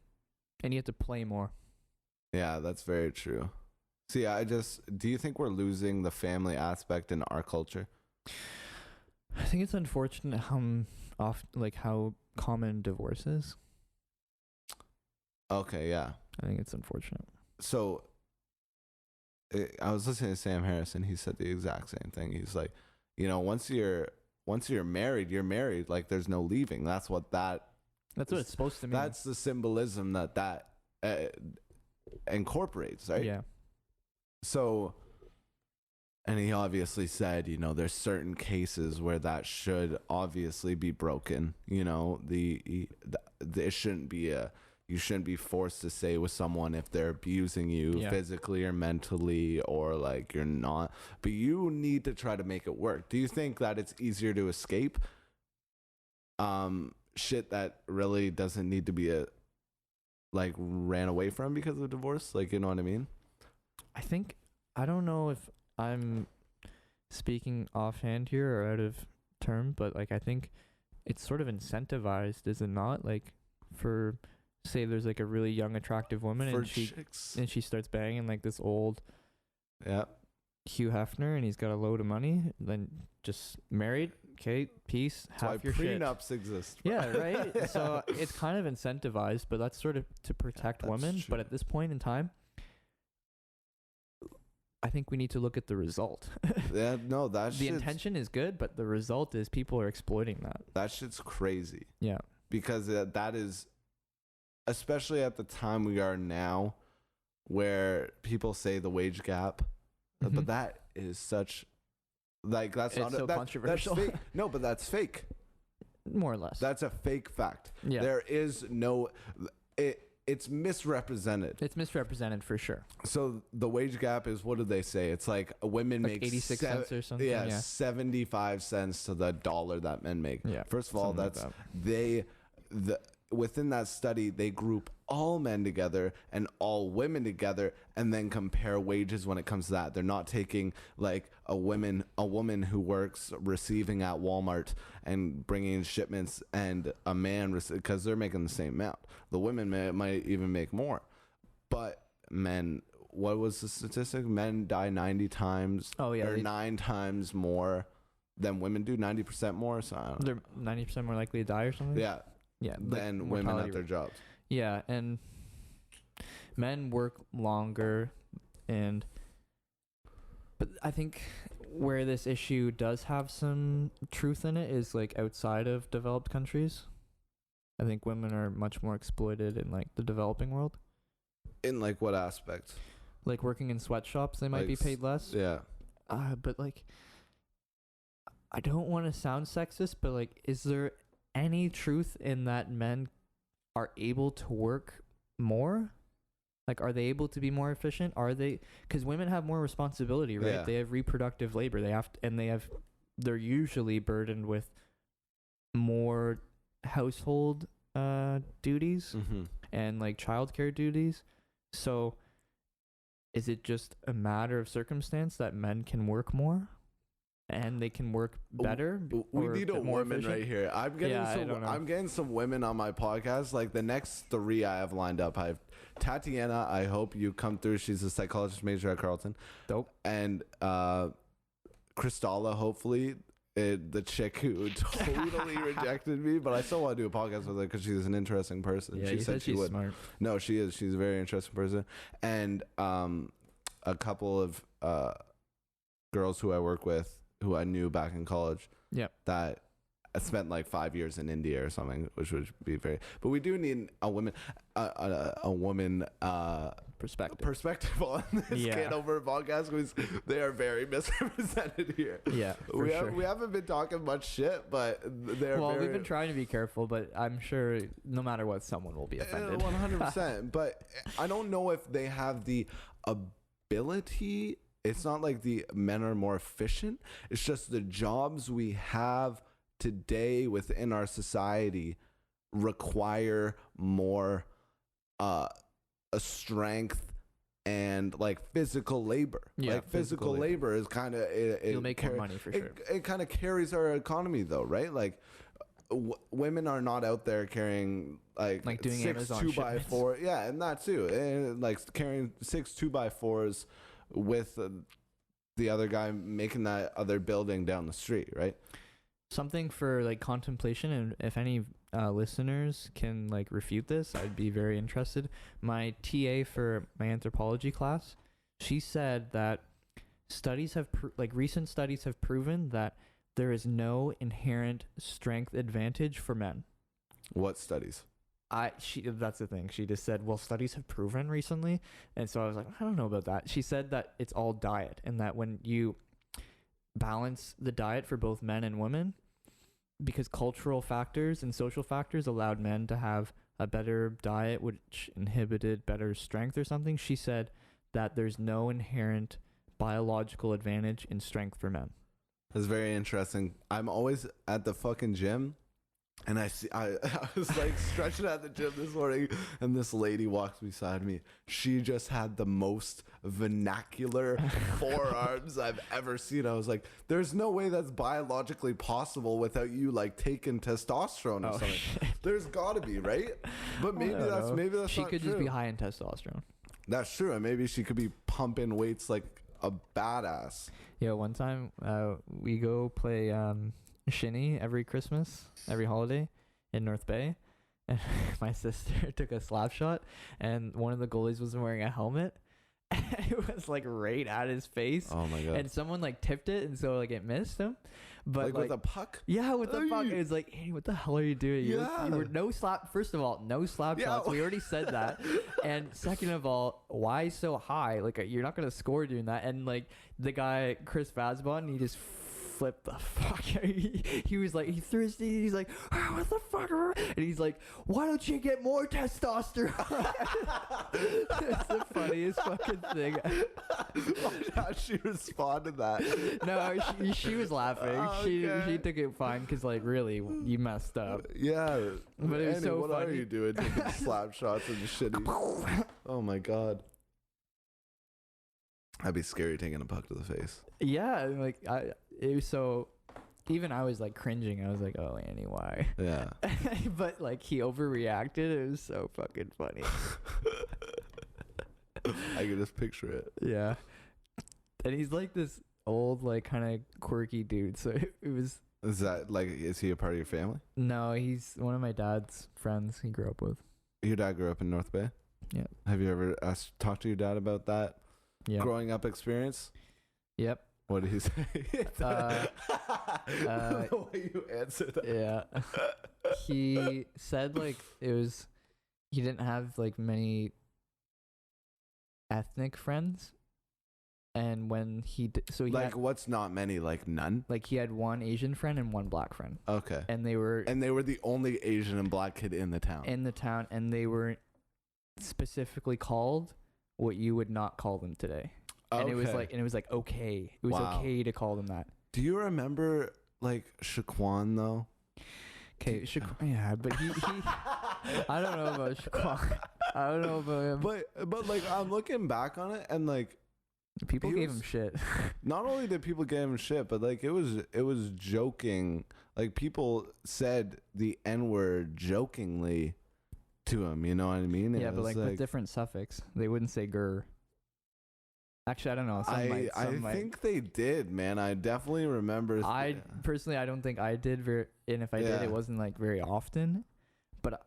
And you have to play more. Yeah, that's very true. See, do you think we're losing the family aspect in our culture? I think it's unfortunate how common divorce is. Okay, yeah. I think it's unfortunate. So I was listening to Sam Harris, and he said the exact same thing. He's like, once you're married, you're married. Like, there's no leaving. That's what it's supposed to mean. That's the symbolism that incorporates, right? Yeah. So, and he obviously said, there's certain cases where that should obviously be broken. It shouldn't be you shouldn't be forced to stay with someone if they're abusing you physically or mentally, or like you're not. But you need to try to make it work. Do you think that it's easier to escape shit that really doesn't need to be ran away from because of divorce? Like, you know what I mean? I don't know if I'm speaking offhand here or out of term, but like I think it's sort of incentivized, is it not? Like for say there's like a really young attractive woman and she starts banging like this old Hugh Hefner, and he's got a load of money, then just married, okay, peace, half your shit. Prenups exist. Yeah, right. So it's kind of incentivized, but that's sort of to protect women. True. But at this point in time, I think we need to look at the result. Yeah, no, the intention is good, but the result is people are exploiting that. That shit's crazy. Yeah, because that is, especially at the time we are now, where people say the wage gap, but that is such, like, that's it's so controversial. That's fake. No, but that's fake. More or less. That's a fake fact. Yeah. There is no, it's misrepresented. It's misrepresented for sure. So the wage gap is, what do they say? It's like women make 86 cents or something. Yeah, 75 cents to the dollar that men make. Yeah. First of all, within that study, they group all men together and all women together and then compare wages when it comes to that. They're not taking like a woman who works receiving at Walmart and bringing in shipments and a man, because they're making the same amount. The women might even make more. But men, what was the statistic? Men die 90 times or 9 times more than women do, 90% more. So they're 90% more likely to die or something? Yeah. Yeah, than women at their jobs. Yeah, and men work longer, but I think where this issue does have some truth in it is like outside of developed countries. I think women are much more exploited in like the developing world. In like what aspect? Like working in sweatshops, they might be paid less. Yeah. But like, I don't want to sound sexist, but like, is there any truth in that men are able to work more? Like, are they able to be more efficient? Are they? Because women have more responsibility, right? Yeah. They have reproductive labor. They're usually burdened with more household duties and like childcare duties. So, is it just a matter of circumstance that men can work more? And they can work better. We need a woman right here. I'm getting some women on my podcast. Like the next 3 I have lined up. I have Tatiana. I hope you come through. She's a psychologist major at Carleton. Dope. And Kristalla, hopefully, the chick who totally rejected me, but I still want to do a podcast with her because she's an interesting person. Yeah, she said she would. Smart. No, she is. She's a very interesting person. And a couple of girls who I work with, who I knew back in college, that I spent like 5 years in India or something, which would be very. But we do need a woman, perspective on this Yeah. Kid Over podcast because they are very misrepresented here. Yeah, for sure. We haven't been talking much shit, but they're Well, very, we've been trying to be careful, but I'm sure no matter what, someone will be offended. 100%. But I don't know if they have the ability. It's not like the men are more efficient. It's just the jobs we have today within our society require more a strength and like physical labor. Yeah, like physical labor is kind of You'll make more money for sure. It kind of carries our economy though, right? Like women are not out there carrying like doing 6 Amazon 2x4. Yeah, and that too. And like carrying 6 2x4s with the other guy making that other building down the street, right? Something for like contemplation, and if any listeners can like refute this, I'd be very interested. My TA for my anthropology class, she said that recent studies have proven that there is no inherent strength advantage for men. What studies? That's the thing. She just said, well, studies have proven recently. And so I was like, I don't know about that. She said that it's all diet, and that when you balance the diet for both men and women, because cultural factors and social factors allowed men to have a better diet, which inhibited better strength or something. She said that there's no inherent biological advantage in strength for men. That's very interesting. I'm always at the fucking gym, and I was like stretching at the gym this morning, and this lady walks beside me. She just had the most vernacular forearms I've ever seen. I was like, there's no way that's biologically possible without you like taking testosterone or something. Shit. There's gotta be, right? But maybe that's She not could true. just be high in testosterone. That's true, and maybe she could be pumping weights like a badass. Yeah, one time we go play shinny every Christmas, every holiday in North Bay, and my sister took a slap shot, and one of the goalies was wearing a helmet, and it was like right at his face. Oh my god! And someone like tipped it, and so like it missed him. But like with a puck? Yeah, with the puck. It was like, hey, what the hell are you doing? Yeah. You were no slap. First of all, no slap shots. We already said that. And second of all, why so high? Like you're not gonna score doing that. And like the guy Chris Vasbon, he just flipped the fuck. He was like, he threw his knee. He's like, oh, what the fuck? And he's like, why don't you get more testosterone? It's the funniest fucking thing. How she responded that? No, she was laughing. She took it fine because like really you messed up. Yeah, but it was Annie, so what funny. are you doing? Taking slap shots and shitty. Oh my god. That'd be scary taking a puck to the face. Yeah, like it was so. Even I was like cringing. I was like, "Oh, Annie, why?" Yeah. But like he overreacted. It was so fucking funny. I can just picture it. Yeah, and he's like this old, like kind of quirky dude. So it was. Is that like? Is he a part of your family? No, he's one of my dad's friends. He grew up with. Your dad grew up in North Bay. Yeah. Have you ever talked to your dad about that growing up experience? Yep. What did he say? The way you answered that. Yeah. He said like he didn't have like many ethnic friends, and when he had, what's not many, like none? like he had one Asian friend and one black friend, Okay. and they were the only Asian and black kid in the town. and they were specifically called what you would not call them today. And it was like okay. It was okay to call them that. Do you remember like Shaquan though? Okay, yeah, but he I don't know about Shaquan. I don't know about him. But like I'm looking back on it, and like people gave him shit. Not only did people give him shit, but like it was joking. Like people said the N-word jokingly to him, you know what I mean? Yeah, but like with different suffix. They wouldn't say "gur." Actually, I don't know. I think they did, man. I definitely remember. Personally, I don't think I did and if I did, it wasn't like very often. But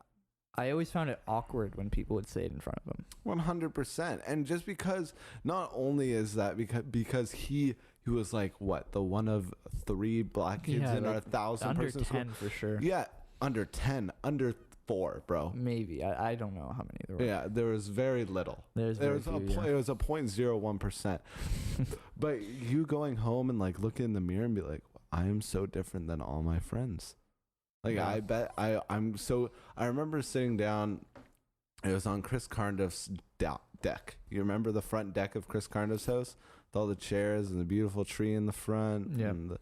I always found it awkward when people would say it in front of him. 100%. And just because, not only is that because he was like what, the one of 3 black kids in our 1,000 under person 10 school? for sure. Yeah, under 10, under 4, bro. Maybe. I don't know how many there were. Yeah, there was very little. There's There very was few, yeah. it was a 0.01%. But you going home and like looking in the mirror and be like, I am so different than all my friends. Like Yeah. I bet I'm so. I remember sitting down. It was on Chris Cardiff's deck. You remember the front deck of Chris Cardiff's house with all the chairs and the beautiful tree in the front Yep. and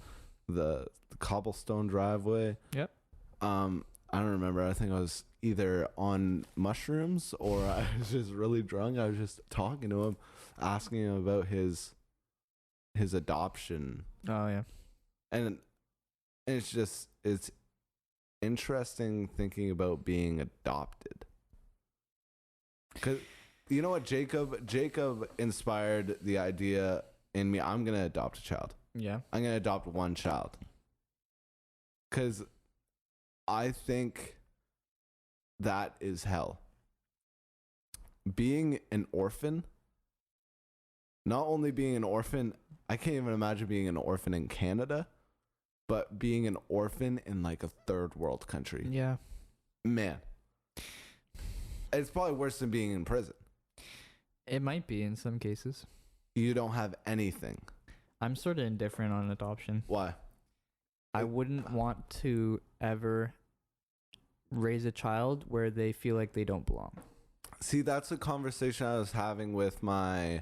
the cobblestone driveway. Yep. I don't remember. I think I was either on mushrooms or I was just really drunk. I was just talking to him, asking him about his adoption, Oh yeah. and it's interesting thinking about being adopted. Cause you know what, Jacob inspired the idea in me. I'm gonna adopt a child. Yeah. I'm gonna adopt one child. Cause I think that is hell. Being an orphan, not only being an orphan, I can't even imagine being an orphan in Canada, but being an orphan in like a third world country. Yeah. Man, it's probably worse than being in prison. It might be in some cases. You don't have anything. I'm sort of indifferent on adoption. Why? I wouldn't want to ever raise a child where they feel like they don't belong. See, that's a conversation I was having with one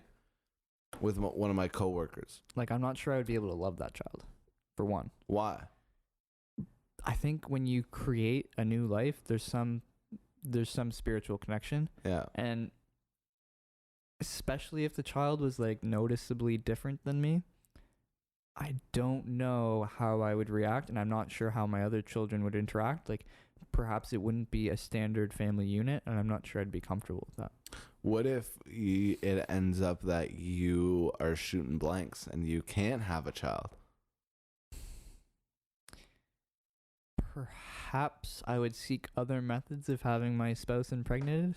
of my coworkers. Like, I'm not sure I would be able to love that child, for one. Why? I think when you create a new life, there's some spiritual connection, Yeah. and especially if the child was like noticeably different than me, I don't know how I would react, and I'm not sure how my other children would interact. Like, perhaps it wouldn't be a standard family unit, and I'm not sure I'd be comfortable with that. What if it ends up that you are shooting blanks and you can't have a child? Perhaps I would seek other methods of having my spouse impregnated.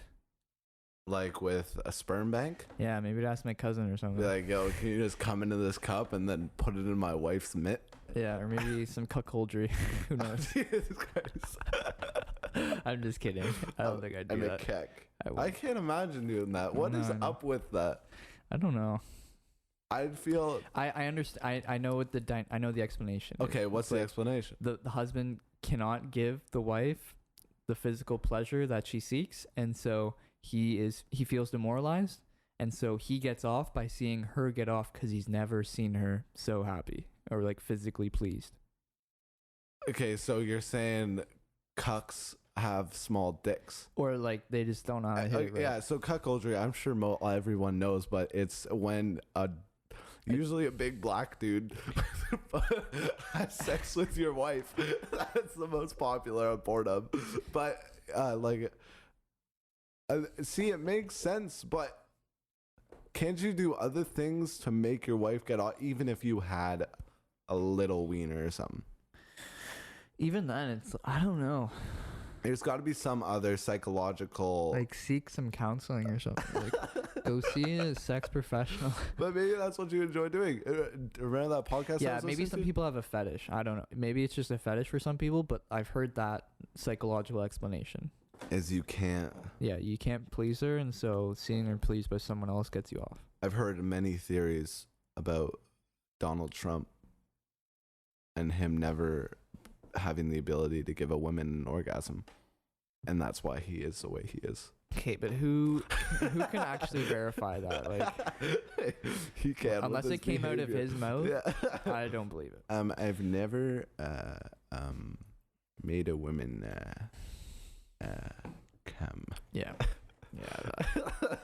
Like with a sperm bank? Yeah, maybe I'd ask my cousin or something. Be like, yo, can you just come into this cup and then put it in my wife's mitt? Yeah, or maybe some cuckoldry. Who knows? Jesus Christ. I'm just kidding. I don't think I'd do And that. a keck. I wouldn't. can't imagine doing that. What is No, no. up with that? I don't know. I'd feel... I understand. I know what I know the explanation. Okay, what's the Like, explanation? the husband cannot give the wife the physical pleasure that she seeks, and so he feels demoralized, and so he gets off by seeing her get off because he's never seen her so happy or like physically pleased. Okay, so you're saying cucks have small dicks. Or like they just don't know how to hit it right. Yeah, so cuckoldry, I'm sure everyone knows, but it's when usually a big black dude has sex with your wife. That's the most popular on Pornhub. But see, it makes sense, but can't you do other things to make your wife get off, even if you had a little wiener or something? Even then, it's, I don't know. There's got to be some other psychological... Like seek some counseling or something. Like go see a sex professional. But maybe that's what you enjoy doing. Remember that podcast? Yeah, maybe some people have a fetish. I don't know. Maybe it's just a fetish for some people, but I've heard that psychological explanation. Is you can't... Yeah, you can't please her, and so seeing her pleased by someone else gets you off. I've heard many theories about Donald Trump and him never having the ability to give a woman an orgasm, and that's why he is the way he is. Okay, but who can actually verify that? Like, he can't, unless it came out of his mouth. Yeah. I don't believe it. I've never made a woman come. Yeah, yeah.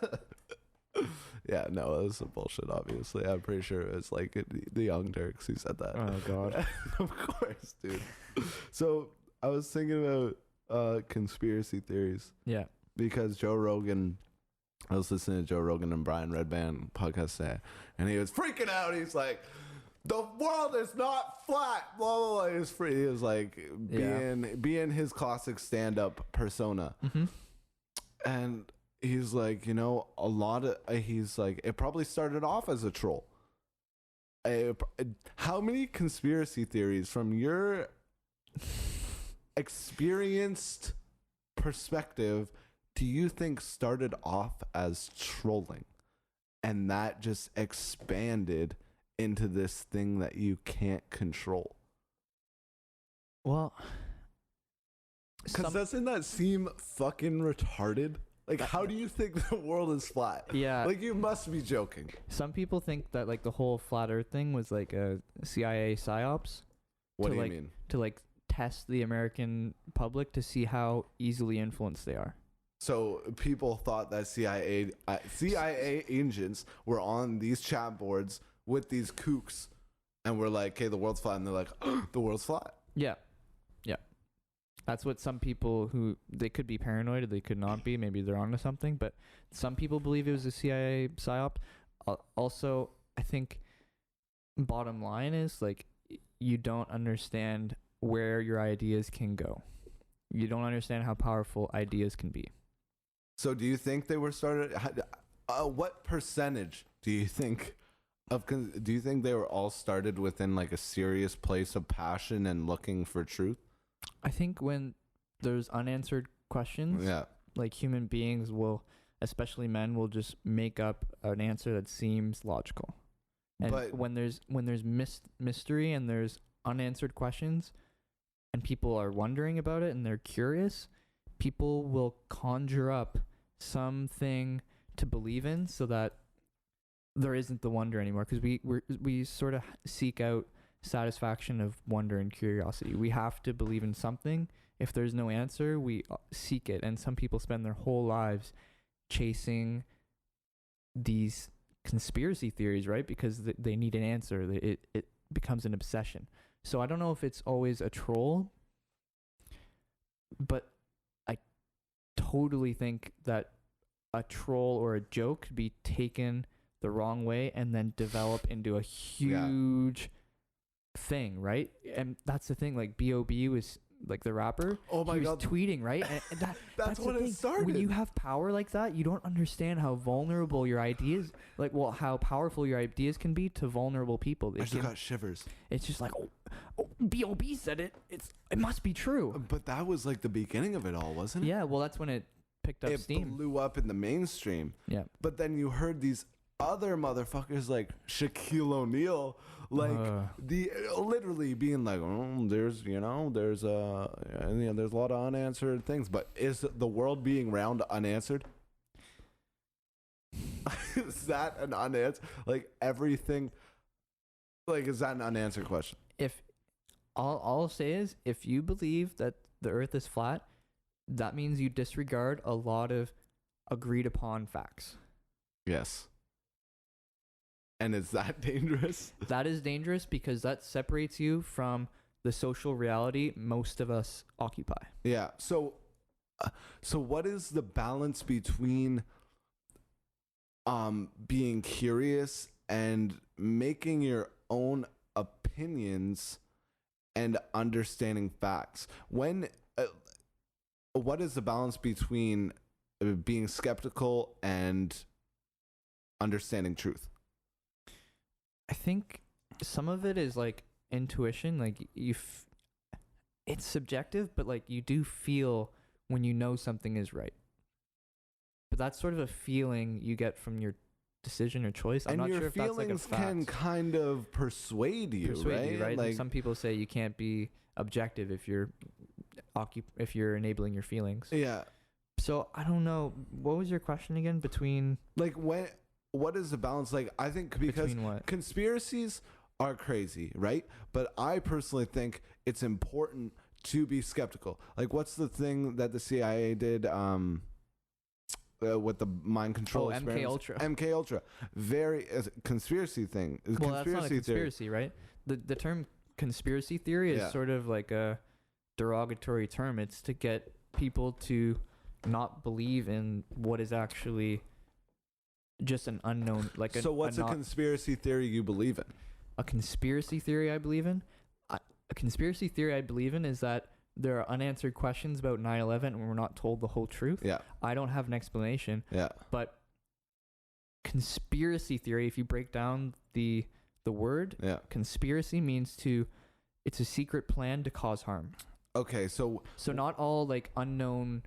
Yeah, no, it was some bullshit, obviously. I'm pretty sure it was like the Young Turks who said that. Oh god. Of course, dude. So I was thinking about conspiracy theories. Yeah. Because Joe Rogan, I was listening to Joe Rogan and Brian Redband podcast today, and he was freaking out. He's like, the world is not flat, blah, blah, blah. He was like being his classic stand-up persona. Mm-hmm. And he's like, you know, he's like, it probably started off as a troll. How many conspiracy theories from your experienced perspective do you think started off as trolling and that just expanded into this thing that you can't control? Well, Because doesn't that seem fucking retarded? Like, how do you think the world is flat? yeah, Like, you must be joking. some people think that like the whole flat Earth thing was like a CIA psyops. What to, do you like, mean? To like test the American public to see how easily influenced they are. So people thought that CIA agents were on these chat boards with these kooks, and we're like, "Okay, the world's flat," and they're like, oh, "The world's flat." Yeah. That's what some people who they could be paranoid or they could not be. Maybe they're onto something, but some people believe it was a CIA psyop. Also, I think bottom line is like you don't understand where your ideas can go. You don't understand how powerful ideas can be. So do you think they were started? What percentage do you think do you think they were all started within like a serious place of passion and looking for truth? I think when there's unanswered questions, Yeah. like human beings will, especially men, will just make up an answer that seems logical. And But when there's mystery and there's unanswered questions and people are wondering about it and they're curious, people will conjure up something to believe in so that there isn't the wonder anymore, because we sort of seek out satisfaction of wonder and curiosity. We have to believe in something. If there's no answer, we seek it. And some people spend their whole lives chasing these conspiracy theories, right? Because they need an answer. It becomes an obsession. So I don't know if it's always a troll, but I totally think that a troll or a joke could be taken the wrong way and then develop into a huge thing, right? And that's the thing. Like B.O.B. was like the rapper. oh my he was god, tweeting, right? And that's the when thing. it started. When you have power like that, you don't understand how vulnerable your ideas, how powerful your ideas can be to vulnerable people. I just got shivers. It's just like, oh, B.O.B. said it. It must be true. But that was like the beginning of it all, wasn't it? Yeah. Well, that's when it picked up It steam. blew up in the mainstream. Yeah. But then you heard these other motherfuckers like Shaquille O'Neal, like the literally being like, there's a lot of unanswered things. But is the world being round unanswered? Is that an unanswered? Like everything? Like, is that an unanswered question? If all I'll say is, if you believe that the Earth is flat, that means you disregard a lot of agreed upon facts. Yes. And is that dangerous? That is dangerous because that separates you from the social reality most of us occupy. Yeah. So what is the balance between being curious and making your own opinions and understanding facts? What is the balance between being skeptical and understanding truth? I think some of it is like intuition, like it's subjective, but like you do feel when you know something is right. But that's sort of a feeling you get from your decision or choice. I'm not sure if that's like a fact. Can kind of persuade you, right? Like some people say you can't be objective if you're enabling your feelings. Yeah. So I don't know. What was your question again? Between like what is the balance? Like, I think because conspiracies are crazy, right? But I personally think it's important to be skeptical. Like, what's the thing that the CIA did with the mind control experiments? MK Ultra. Very conspiracy thing. Well, that's not a conspiracy, right? The term conspiracy theory is sort of like a derogatory term. It's to get people to not believe in what is actually just an unknown, so what's a conspiracy theory you believe in? A conspiracy theory I believe in? A conspiracy theory I believe in is that there are unanswered questions about 9/11 and we're not told the whole truth. Yeah. I don't have an explanation. Yeah. But conspiracy theory, if you break down the word, conspiracy means it's a secret plan to cause harm. Okay, so not all like unknown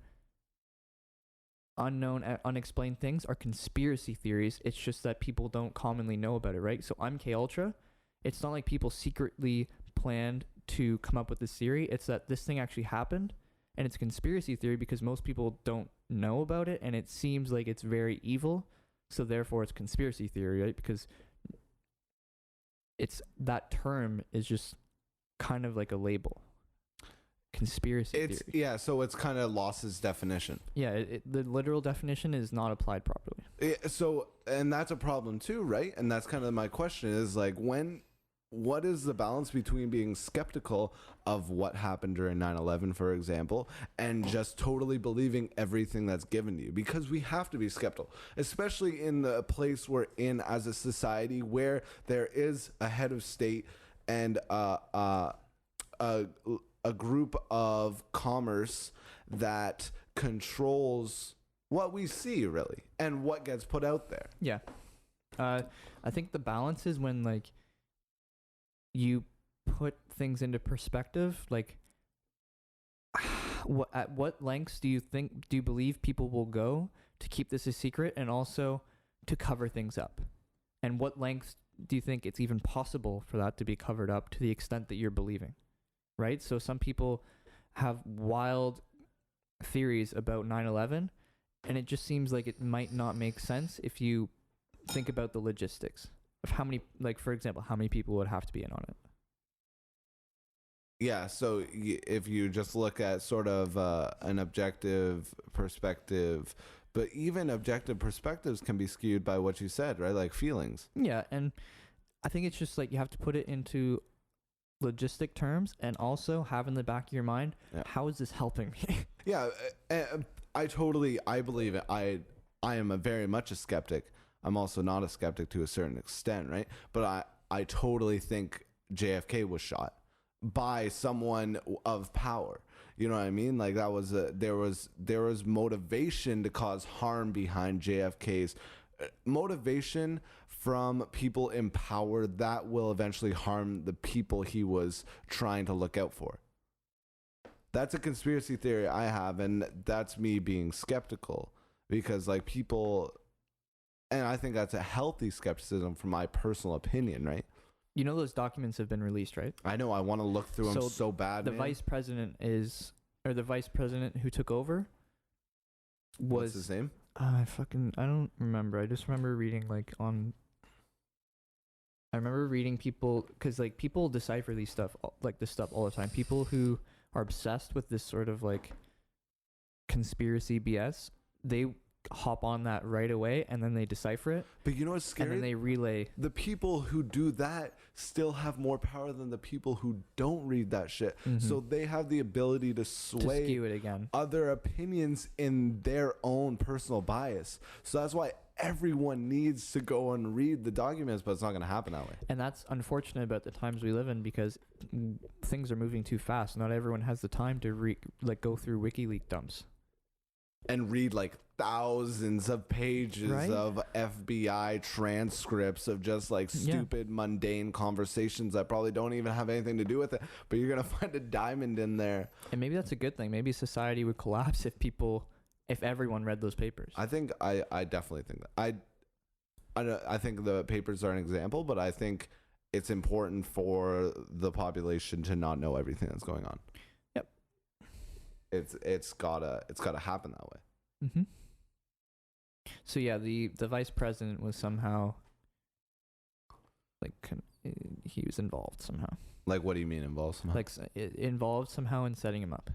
unexplained things are conspiracy theories. It's just that people don't commonly know about it, right? So MK Ultra, it's not like people secretly planned to come up with this theory. It's that this thing actually happened, and it's a conspiracy theory because most people don't know about it, and it seems like it's very evil. So therefore, it's conspiracy theory, right? Because it's that term is just kind of like a label. Conspiracy theory. Yeah, so it's kind of lost its definition. Yeah, the literal definition is not applied properly. And that's a problem too, right? And that's kind of my question is like, what is the balance between being skeptical of what happened during 9/11, for example, and just totally believing everything that's given to you? Because we have to be skeptical, especially in the place we're in as a society where there is a head of state and a group of commerce that controls what we see, really, and what gets put out there. Yeah. I think the balance is when, like, you put things into perspective. Like, at what lengths do you believe people will go to keep this a secret and also to cover things up? And what lengths do you think it's even possible for that to be covered up to the extent that you're believing? Right? So some people have wild theories about 9/11, and it just seems like it might not make sense if you think about the logistics of how many, like, for example, how many people would have to be in on it. Yeah, so if you just look at sort of an objective perspective, but even objective perspectives can be skewed by what you said, right? Like feelings. Yeah, and I think it's just like you have to put it into logistic terms and also have in the back of your mind, how is this helping me? Yeah, I believe it. I am very much a skeptic. I'm also not a skeptic to a certain extent, right? But I totally think JFK was shot by someone of power. You know what I mean? Like that was there was motivation to cause harm behind JFK's motivation from people in power that will eventually harm the people he was trying to look out for. That's a conspiracy theory I have, and that's me being skeptical because like people, and I think that's a healthy skepticism from my personal opinion, right? You know those documents have been released, right? I know. I want to look through them so bad. The vice president who took over was... What's his name? I don't remember. I just remember reading I remember reading people, because like people decipher this stuff all the time. People who are obsessed with this sort of like conspiracy BS, they hop on that right away and then they decipher it. But you know what's scary? And then they relay. The people who do that still have more power than the people who don't read that shit. Mm-hmm. So they have the ability to sway skew it again. Other opinions in their own personal bias. So that's why everyone needs to go and read the documents, but it's not going to happen that way. And that's unfortunate about the times we live in because things are moving too fast. Not everyone has the time to go through WikiLeaks dumps. And read like thousands of pages of FBI transcripts of just like stupid, mundane conversations that probably don't even have anything to do with it. But you're going to find a diamond in there. And maybe that's a good thing. Maybe society would collapse if everyone read those papers. I think I definitely think that. I think the papers are an example, but I think it's important for the population to not know everything that's going on. Yep. It's gotta happen that way. Mm-hmm. So yeah, the vice president was somehow he was involved somehow. Like, what do you mean involved somehow? Like involved somehow in setting him up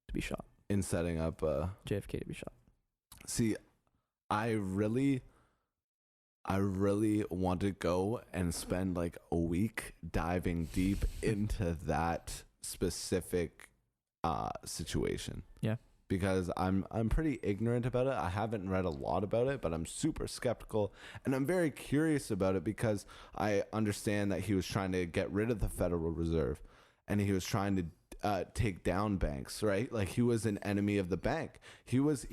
to be shot. In setting up JFK to be shot. See, I really want to go and spend like a week diving deep into that specific situation. Yeah. Because I'm pretty ignorant about it. I haven't read a lot about it, but I'm super skeptical and I'm very curious about it because I understand that he was trying to get rid of the Federal Reserve and he was trying to take down banks, right? Like he was an enemy of the bank. He was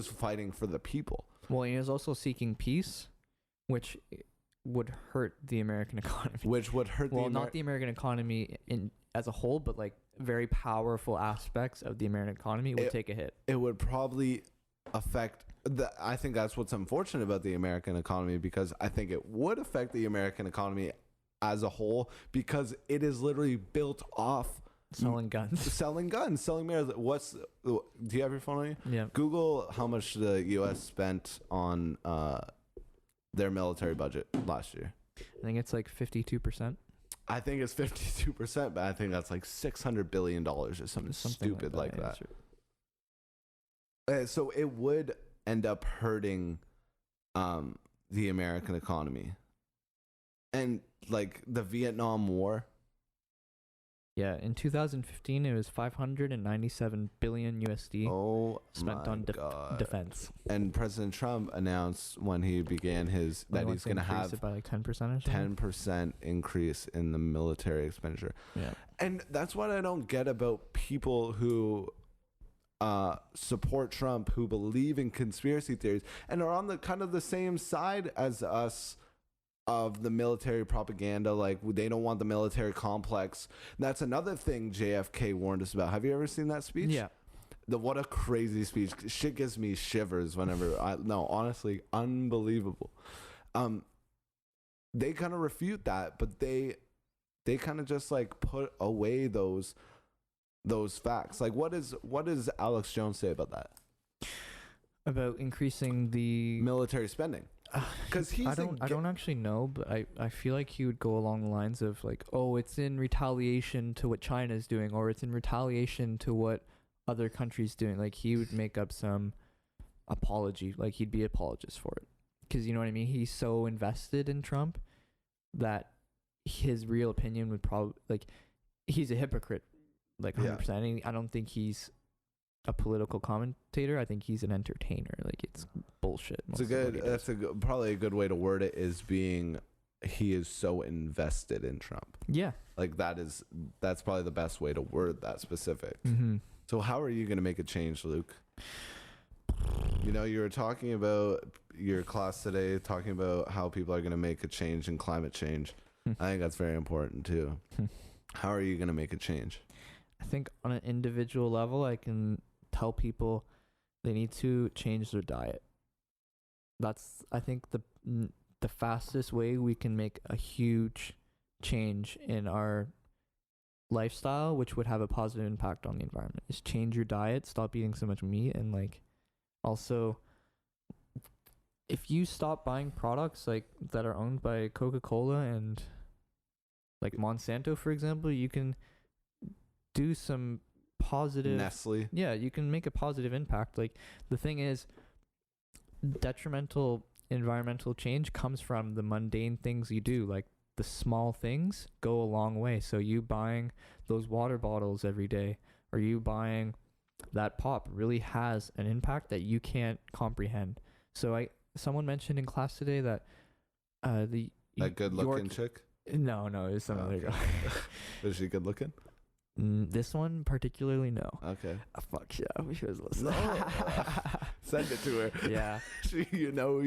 fighting for the people. Well, he was also seeking peace, which would hurt the American economy. Not the American economy as a whole, but like very powerful aspects of the American economy would take a hit. It would probably affect I think that's what's unfortunate about the American economy, because I think it would affect the American economy as a whole, because it is literally built off selling guns. selling mirrors. Do you have your phone on you? Yeah. Google how much the U.S. spent on their military budget last year. I think it's like 52%. I think it's 52%, but I think that's like $600 billion or something stupid like that. So it would end up hurting the American economy. And like the Vietnam War. Yeah, in 2015 it was 597 billion USD spent on defense. And President Trump announced when he began his that he's going to have it by like 10% or something. 10% increase in the military expenditure. Yeah. And that's what I don't get about people who support Trump, who believe in conspiracy theories and are on the kind of the same side as us of the military propaganda. Like, they don't want the military complex. That's another thing JFK warned us about. Have you ever seen that speech? Yeah. What a crazy speech. Shit gives me shivers whenever honestly, unbelievable. They kind of refute that, but they kind of just like put away those facts. Like, what does Alex Jones say about that? About increasing the military spending? Because I don't actually know, but I feel like he would go along the lines of like, oh, it's in retaliation to what China's doing, or it's in retaliation to what other countries doing. Like, he would make up some apology, like he'd be apologist for it, because you know what I mean. He's so invested in Trump that his real opinion would probably, like, he's a hypocrite, like 100%. I don't think he's a political commentator. I think he's an entertainer. Like, it's bullshit. Probably a good way to word it is being, he is so invested in Trump. Yeah. Like, that's probably the best way to word that specific. Mm-hmm. So how are you going to make a change, Luke? You know, you were talking about your class today, talking about how people are going to make a change in climate change. I think that's very important too. How are you going to make a change? I think on an individual level, I can tell people they need to change their diet. That's, I think, the fastest way we can make a huge change in our lifestyle, which would have a positive impact on the environment, is change your diet, stop eating so much meat, and like, also, if you stop buying products like that are owned by Coca-Cola and like Monsanto, for example, you can do some positive Nestle. Yeah, you can make a positive impact. Like, the thing is, detrimental environmental change comes from the mundane things you do. Like, the small things go a long way. So you buying those water bottles every day, or you buying that pop, really has an impact that you can't comprehend. So someone mentioned in class today that that good looking chick? No, it was some other girl. Was she good looking? This one particularly, no. Okay. Fuck yeah, she was listening. Send it to her. Yeah.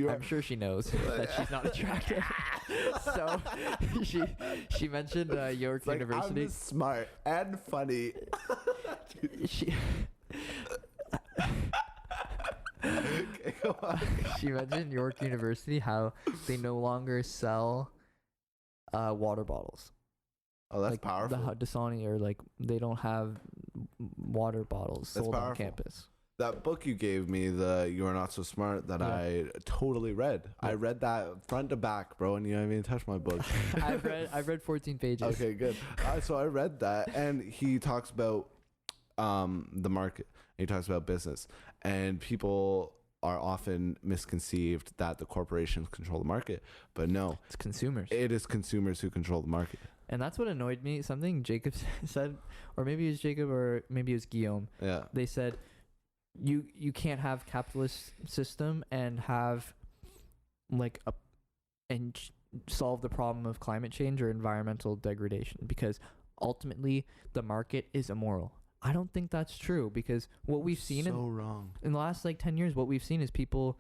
I'm sure she knows that she's not attractive. So she mentioned York University. I'm smart and funny. Okay, go on. She mentioned York University, how they no longer sell water bottles. Oh, that's like powerful. The Dasani, or like, they don't have water bottles sold on campus. That book you gave me, the You Are Not So Smart, that I totally read. Yeah. I read that front to back, bro, and you haven't even touched my book. I've read 14 pages. Okay, good. So I read that, and he talks about the market. He talks about business, and people are often misconceived that the corporations control the market, but no, it's consumers. It is consumers who control the market. And that's what annoyed me. Something Jacob said, or maybe it was Jacob, or maybe it was Guillaume. Yeah. They said, you can't have capitalist system and have like solve the problem of climate change or environmental degradation, because ultimately the market is immoral. I don't think that's true, because what we've seen wrong. In the last like 10 years, what we've seen is people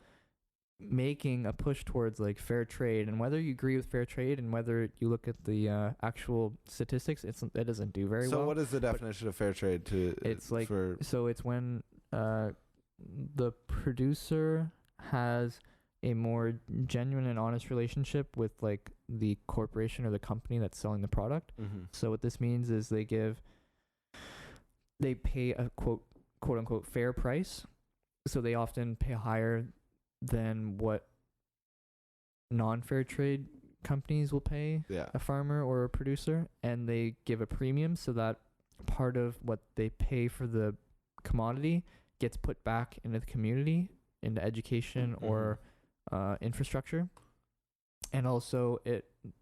making a push towards like fair trade, and whether you agree with fair trade and whether you look at the actual statistics, it doesn't do very well. So what is the definition of fair trade? It's like, so it's when the producer has a more genuine and honest relationship with like the corporation or the company that's selling the product. Mm-hmm. So what this means is they pay a quote unquote fair price. So they often pay higher than what non-fair trade companies will pay Yeah. a farmer or a producer, and they give a premium so that part of what they pay for the commodity gets put back into the community, into education or infrastructure. And also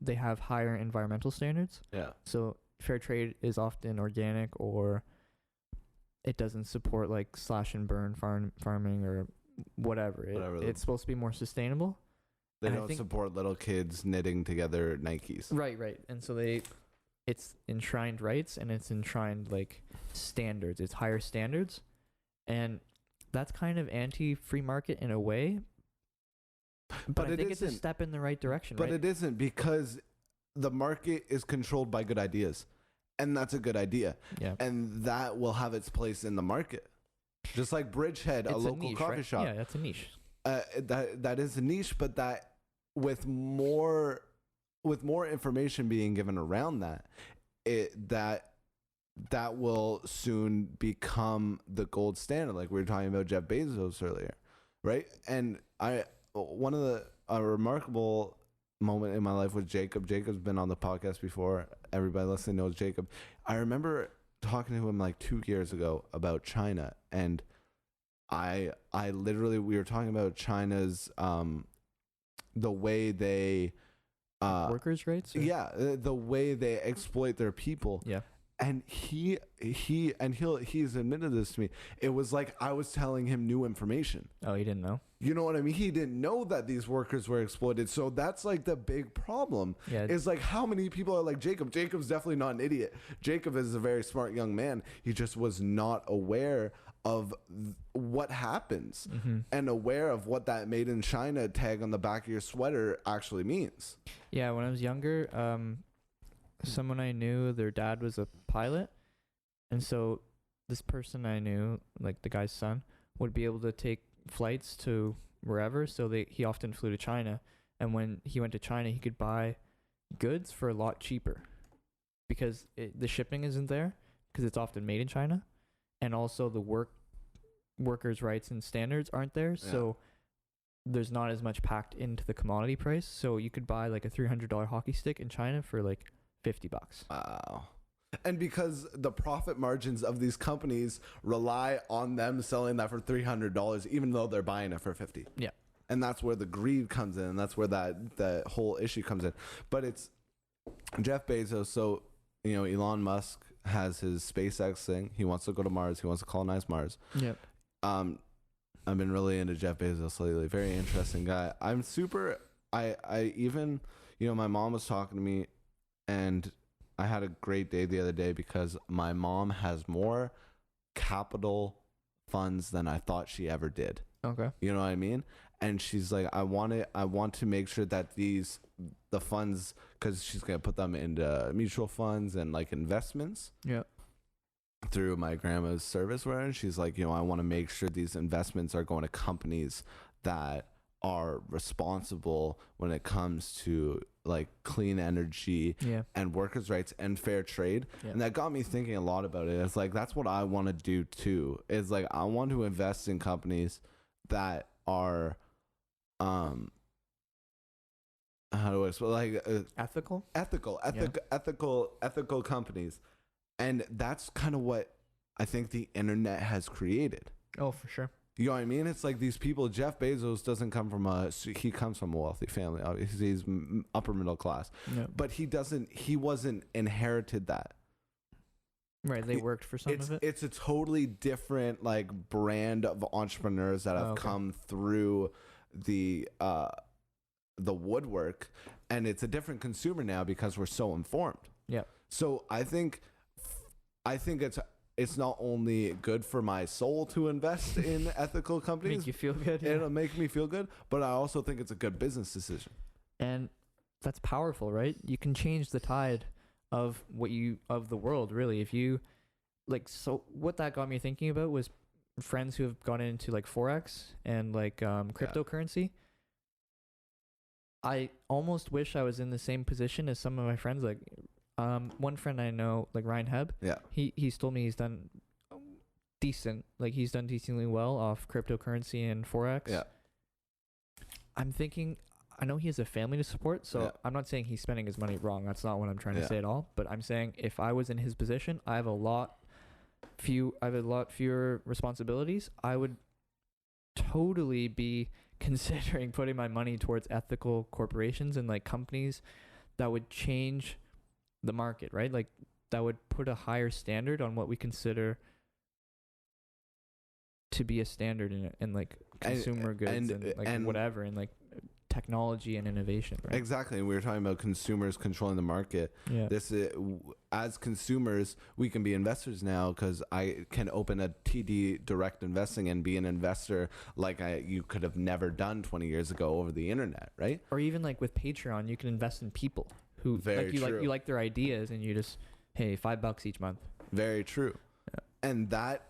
they have higher environmental standards. Yeah. So fair trade is often organic, or it doesn't support like slash and burn farming or whatever. It's supposed to be more sustainable. They And I don't think- support little kids knitting together Nikes. Right. And so it's enshrined rights, and it's enshrined like standards. It's higher standards. And that's kind of anti-free market in a way. But I think it's a step in the right direction, But right? it isn't, because the market is controlled by good ideas. And that's a good idea. Yeah. And that will have its place in the market. Just like Bridgehead, a local niche, coffee right? shop. Yeah, that's a niche. That is a niche, but that with more information being given around that will soon become the gold standard, like we were talking about Jeff Bezos earlier, right? And a remarkable moment in my life was Jacob. Jacob's been on the podcast before. Everybody listening knows Jacob. I remember talking to him like 2 years ago about China, and I literally, we were talking about China's the way they Workers' rights? Or? yeah, the way they exploit their people. Yeah. And he's admitted this to me. It was like I was telling him new information. Oh, you didn't know? You know what I mean? He didn't know that these workers were exploited. So that's like the big problem. Yeah. Is like how many people are like Jacob. Jacob's definitely not an idiot. Jacob is a very smart young man. He just was not aware of what happens and aware of what that made in China tag on the back of your sweater actually means. Yeah, when I was younger, someone I knew, their dad was a pilot. And so this person I knew, like the guy's son, would be able to take flights to wherever. So he often flew to China. And when he went to China, he could buy goods for a lot cheaper because the shipping isn't there, because it's often made in China. And also the workers' rights and standards aren't there. Yeah. So there's not as much packed into the commodity price. So you could buy like a $300 hockey stick in China for like $50. Wow. And because the profit margins of these companies rely on them selling that for $300, even though they're buying it for $50. Yeah. And that's where the greed comes in. And that's where that whole issue comes in. But it's Jeff Bezos. So, you know, Elon Musk has his SpaceX thing. He wants to go to Mars. He wants to colonize Mars. Yep. I've been really into Jeff Bezos lately. Very interesting guy. I even, you know, my mom was talking to me, and I had a great day the other day because my mom has more capital funds than I thought she ever did. Okay. You know what I mean? And she's like, I want to make sure that the funds, because she's going to put them into mutual funds and like investments. Yeah. Through my grandma's service, where she's like, you know, I want to make sure these investments are going to companies that are responsible when it comes to like clean energy and workers' rights and fair trade. Yeah. And that got me thinking a lot about it. It's like, that's what I want to do too. Is like, I want to invest in companies that are, how do I explain? Like ethical companies. And that's kind of what I think the internet has created. Oh, for sure. You know what I mean? It's like these people. Jeff Bezos doesn't come from he comes from a wealthy family. Obviously, he's upper middle class. Yep. But he wasn't inherited that. Right, they worked for some of it. It's a totally different like brand of entrepreneurs that have come through the woodwork, and it's a different consumer now because we're so informed. Yeah. So I think it's not only good for my soul to invest in ethical companies. Make you feel good. It'll make me feel good, but I also think it's a good business decision. And that's powerful, right? You can change the tide of the world, really. If you like, so what that got me thinking about was friends who have gone into like forex and like cryptocurrency. I almost wish I was in the same position as some of my friends. Like, one friend I know, like Ryan Heb. Yeah. He's told me he's done decent. Like, he's done decently well off cryptocurrency and forex. Yeah. I'm thinking, I know he has a family to support, so I'm not saying he's spending his money wrong. That's not what I'm trying to say at all. But I'm saying if I was in his position, I have a lot fewer responsibilities. I would totally be considering putting my money towards ethical corporations and like companies that would change the market, right? Like, that would put a higher standard on what we consider to be a standard in like consumer goods and like whatever, and like technology and innovation, right? Exactly. And we were talking about consumers controlling the market. Yeah. This is, as consumers, we can be investors now because I can open a TD direct investing and be an investor like you could have never done 20 years ago over the internet, right? Or even like with Patreon, you can invest in people who you like their ideas, and you just, hey, $5 each month. Very true. Yeah. And that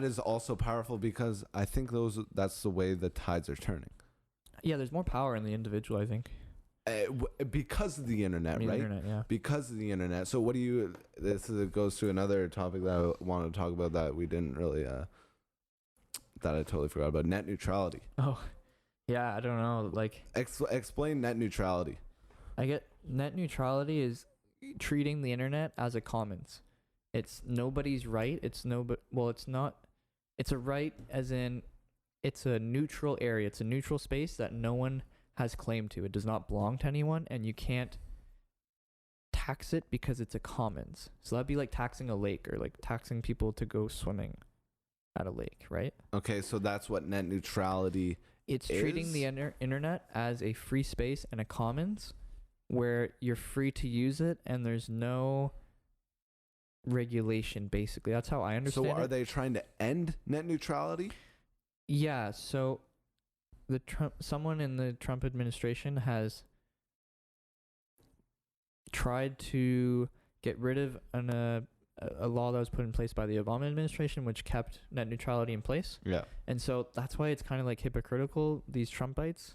is also powerful because I think that's the way the tides are turning. Yeah, there's more power in the individual, I think. Because of the internet, right? Internet, yeah. Because of the internet. So what do you... goes to another topic that I want to talk about that we didn't really... that I totally forgot about. Net neutrality. Oh, yeah, I don't know. Like... Explain net neutrality. I get... Net neutrality is treating the internet as a commons. It's nobody's right. It's not. It's a right as in it's a neutral area. It's a neutral space that no one has claim to. It does not belong to anyone, and you can't tax it because it's a commons. So that'd be like taxing a lake or like taxing people to go swimming at a lake, right? Okay, so that's what net neutrality is. Treating the internet as a free space and a commons where you're free to use it and there's no regulation, basically. That's how I understand it. So are they trying to end net neutrality? Yeah, so someone in the Trump administration has tried to get rid of a law that was put in place by the Obama administration, which kept net neutrality in place. Yeah. And so that's why it's kind of like hypocritical, these Trumpites.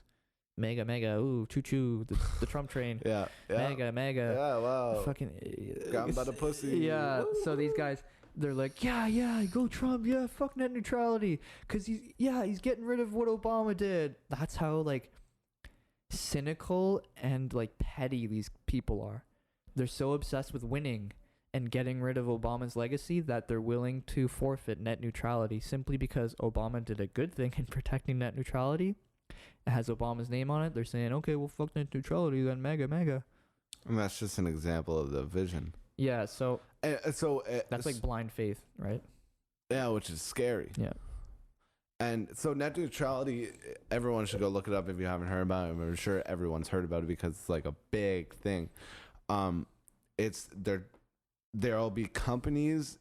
Mega, ooh, choo-choo, the Trump train. Yeah. Mega. Yeah, wow. Fucking... Got him by the pussy. Yeah, woo. So these guys, they're like, yeah, go Trump, yeah, fuck net neutrality. Because he's getting rid of what Obama did. That's how, like, cynical and, like, petty these people are. They're so obsessed with winning and getting rid of Obama's legacy that they're willing to forfeit net neutrality simply because Obama did a good thing in protecting net neutrality. It has Obama's name on it. They're saying, okay, well, fuck net neutrality, then mega. And that's just an example of the vision. Yeah, so that's like blind faith, right? Yeah, which is scary. Yeah. And so net neutrality, everyone should go look it up if you haven't heard about it. I'm sure everyone's heard about it because it's like a big thing. There'll be companies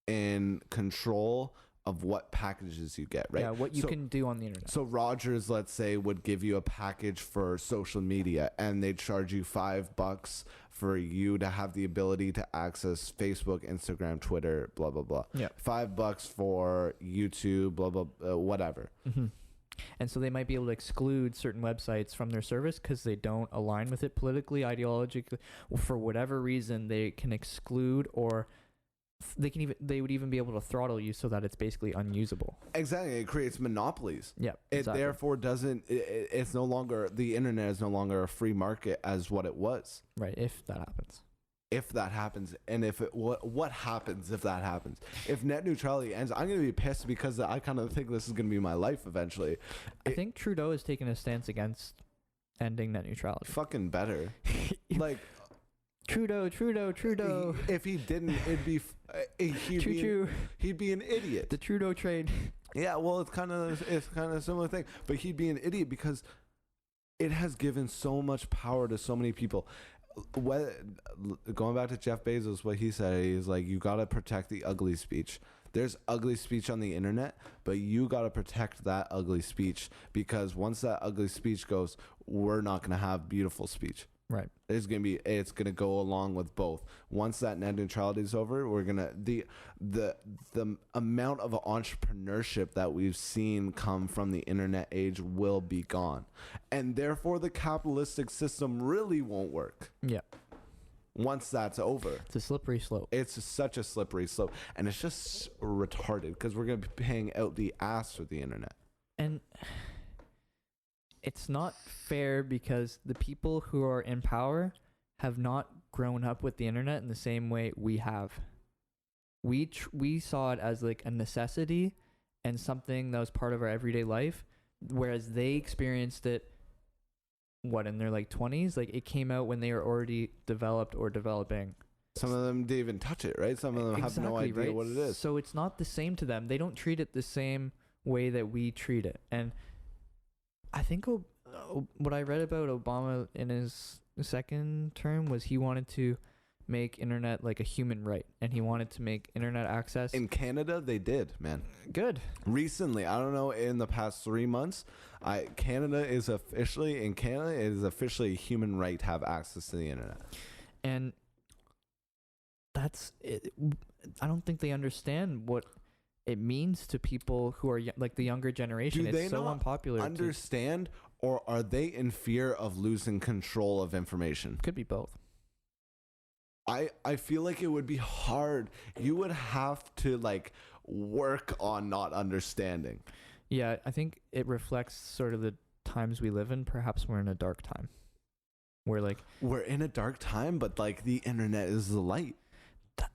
in control of what packages you get, right? Yeah, what you can do on the internet. So Rogers, let's say, would give you a package for social media, and they'd charge you $5 for you to have the ability to access Facebook, Instagram, Twitter, blah blah blah. Yeah, $5 for YouTube, blah blah, whatever. Mm-hmm. And so they might be able to exclude certain websites from their service because they don't align with it politically, ideologically, or for whatever reason. They can exclude, or they would even be able to throttle you so that it's basically unusable. Exactly. It creates monopolies. Yeah. Exactly. It therefore doesn't, it's no longer, the internet is no longer a free market as what it was. Right. If that happens. And what happens if that happens? If net neutrality ends, I'm going to be pissed because I kind of think this is going to be my life eventually. I think Trudeau has taken a stance against ending net neutrality. Fucking better. Like, Trudeau. If he didn't, he'd be an idiot. The Trudeau train. Yeah, well, it's kind of a similar thing, but he'd be an idiot because it has given so much power to so many people. Going back to Jeff Bezos, what he said, he's like, you gotta protect the ugly speech. There's ugly speech on the internet, but you gotta protect that ugly speech because once that ugly speech goes, we're not gonna have beautiful speech. Right. It's gonna go along with both. Once that net neutrality is over, we're gonna the amount of entrepreneurship that we've seen come from the internet age will be gone, and therefore the capitalistic system really won't work. Yeah. Once that's over, It's a slippery slope. it's such a slippery slope, and it's just retarded because we're gonna be paying out the ass for the internet. And it's not fair because the people who are in power have not grown up with the internet in the same way we have. We saw it as like a necessity and something that was part of our everyday life, whereas they experienced it in their like 20s. Like it came out when they were already developed or developing. Some of them didn't even touch it, right? Some of them have no idea what it is. So it's not the same to them. They don't treat it the same way that we treat it. And I think what I read about Obama in his second term was he wanted to make internet like a human right, and he wanted to make internet access. In Canada, they did, man. Good. Recently, I don't know, in the past 3 months, Canada is officially a human right to have access to the internet. And that's it. I don't think they understand what it means to people who are like the younger generation. Do they it's so not unpopular. Understand, or are they in fear of losing control of information? Could be both. I feel like it would be hard. You would have to like work on not understanding. Yeah, I think it reflects sort of the times we live in. Perhaps we're in a dark time. We're in a dark time, but like the internet is the light.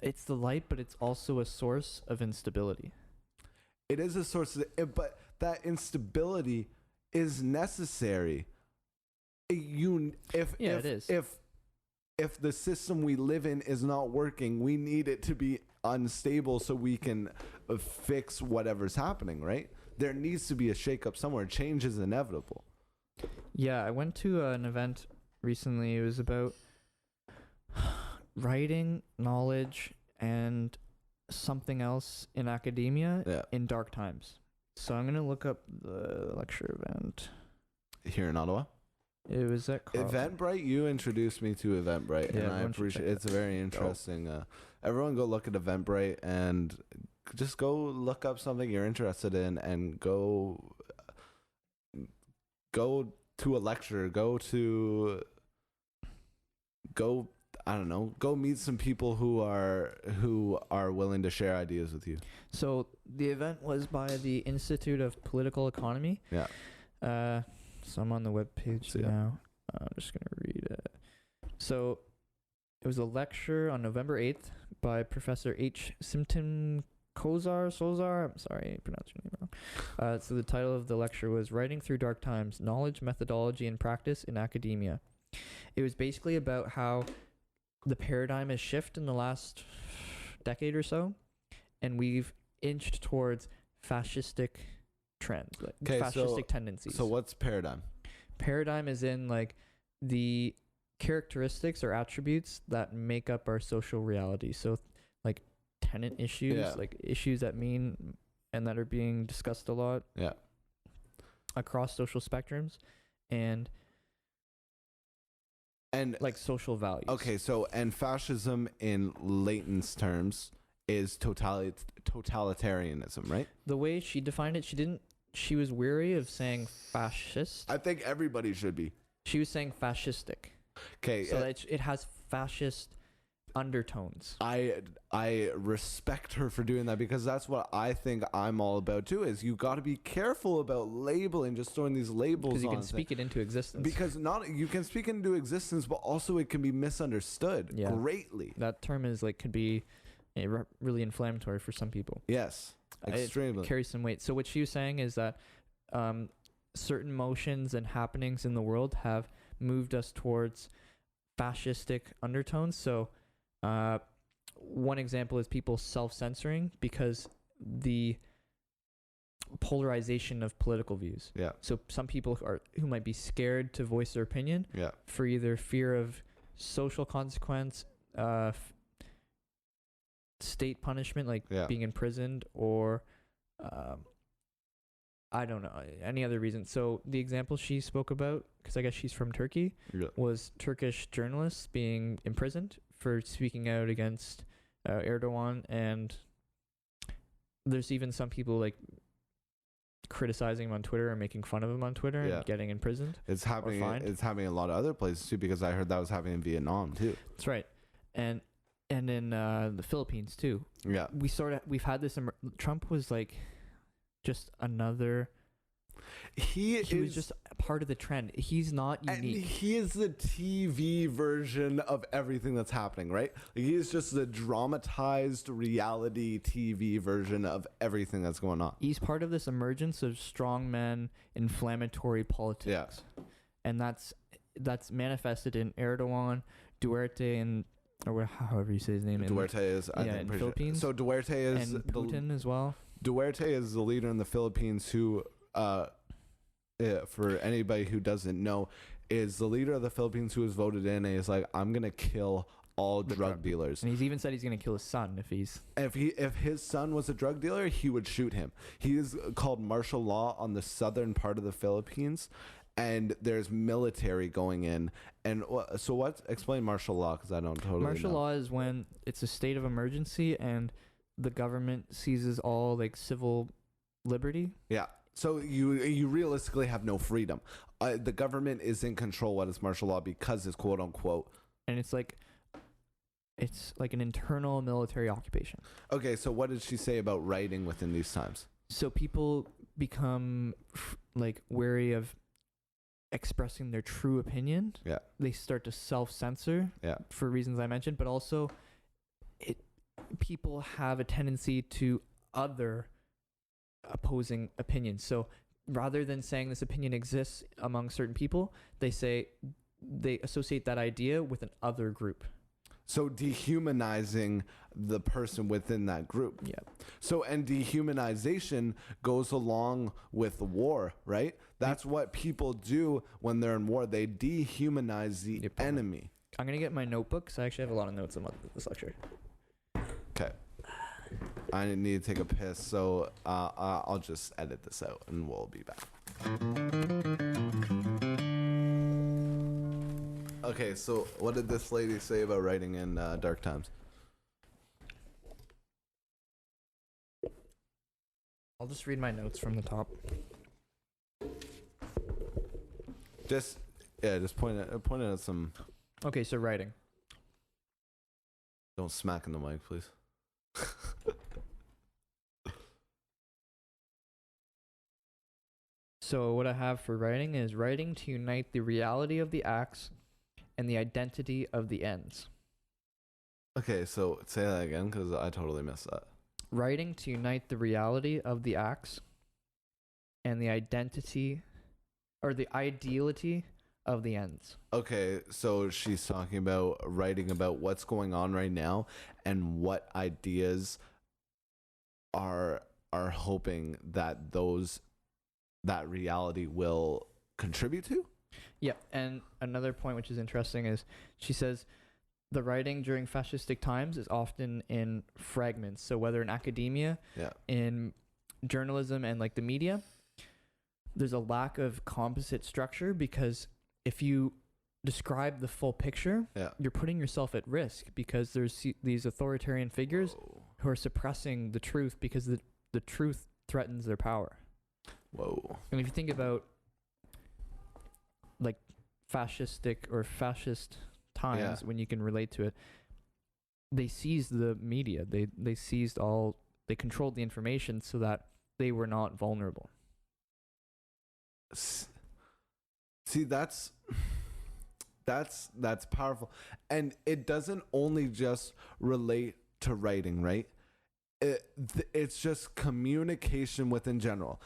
It's the light, but it's also a source of instability. It is a source of, but that instability is necessary. It is. If the system we live in is not working, we need it to be unstable so we can fix whatever's happening, right? There needs to be a shakeup somewhere. Change is inevitable. Yeah, I went to an event recently. It was about writing, knowledge, and something else in academia in dark times. So I'm going to look up the lecture event. Here in Ottawa? It was at Eventbrite. You introduced me to Eventbrite, and I appreciate it. It's a very interesting. Everyone go look at Eventbrite and just go look up something you're interested in and go to a lecture. I don't know. Go meet some people who are willing to share ideas with you. So the event was by the Institute of Political Economy. Yeah. So I'm on the webpage now. I'm just going to read it. So it was a lecture on November 8th by Professor H. Simpton Solzar. I'm sorry, I pronounced your name wrong. So the title of the lecture was Writing Through Dark Times, Knowledge, Methodology, and Practice in Academia. It was basically about how the paradigm has shifted in the last decade or so, and we've inched towards fascistic trends, like fascistic tendencies. So what's paradigm? Paradigm is in like the characteristics or attributes that make up our social reality. So like tenant issues, like issues that mean and that are being discussed a lot across social spectrums, and like social values. Okay, so and fascism in Layton's terms is totalitarianism, right? The way she defined it, she was weary of saying fascist. I think everybody should be. She was saying fascistic. Okay. So it has fascist undertones. I respect her for doing that, because that's what I think I'm all about too, is you got to be careful about labeling, just throwing these labels on. Because you can speak it into existence. Because you can speak it into existence, but also it can be misunderstood greatly. That term is like could be really inflammatory for some people. Yes, extremely. It carries some weight. So what she was saying is that certain motions and happenings in the world have moved us towards fascistic undertones. So one example is people self-censoring because the polarization of political views. Yeah. So some people who might be scared to voice their opinion for either fear of social consequence, state punishment, like being imprisoned, or I don't know any other reason. So the example she spoke about, because I guess she's from Turkey, was Turkish journalists being imprisoned for speaking out against Erdogan, and there's even some people like criticizing him on Twitter and making fun of him on Twitter and getting imprisoned. It's happening. It's happening in a lot of other places too, because I heard that was happening in Vietnam too. That's right, and in the Philippines too. Yeah, we've had this. Trump was like just another. He was just a part of the trend. He's not unique. And he is the TV version of everything that's happening, right? He is just the dramatized reality TV version of everything that's going on. He's part of this emergence of strongman inflammatory politics. Yeah. And that's manifested in Erdogan, Duarte, and or however you say his name. Duarte is in the Philippines. So Duarte is and Putin as well. Duarte is the leader in the Philippines who for anybody who doesn't know, is the leader of the Philippines who was voted in and is like, I'm gonna kill all drug dealers. And he's even said he's gonna kill his son if his son was a drug dealer, he would shoot him. He is called martial law on the southern part of the Philippines, and there's military going in. And so explain martial law, because I don't totally martial know. law is when it's a state of emergency and the government seizes all like civil liberty. Yeah. So you realistically have no freedom. The government is in control what is martial law because it's quote unquote. And it's like an internal military occupation. Okay, so what did she say about writing within these times? So people become like wary of expressing their true opinion. Yeah. They start to self-censor. Yeah. For reasons I mentioned, but also people have a tendency to other opposing opinions. So rather than saying this opinion exists among certain people, they associate that idea with an other group. So dehumanizing the person within that group. Yeah. So, and dehumanization goes along with war, right? That's what people do when they're in war. They dehumanize the enemy. I'm going to get my notebook because I actually have a lot of notes on this lecture. Okay. I need to take a piss, so I'll just edit this out and we'll be back. Okay, so what did this lady say about writing in dark times? I'll just read my notes from the top. Just point it at some. Okay, so writing. Don't smack in the mic, please. So what I have for writing is writing to unite the reality of the acts and the identity of the ends. Okay, so say that again, because I totally missed that. Writing to unite the reality of the acts and the identity or the ideality of the ends. Okay, so she's talking about writing about what's going on right now and what ideas are hoping that that reality will contribute to. Yeah, and another point which is interesting is she says the writing during fascistic times is often in fragments. So whether in academia, in journalism and like the media, there's a lack of composite structure, because if you describe the full picture, you're putting yourself at risk, because there's these authoritarian figures who are suppressing the truth because the truth threatens their power. Whoa. And if you think about like fascist times, when you can relate to it, they seized the media. They seized they controlled the information so that they were not vulnerable. See, that's powerful. And it doesn't only just relate to writing, right? It's just communication within general.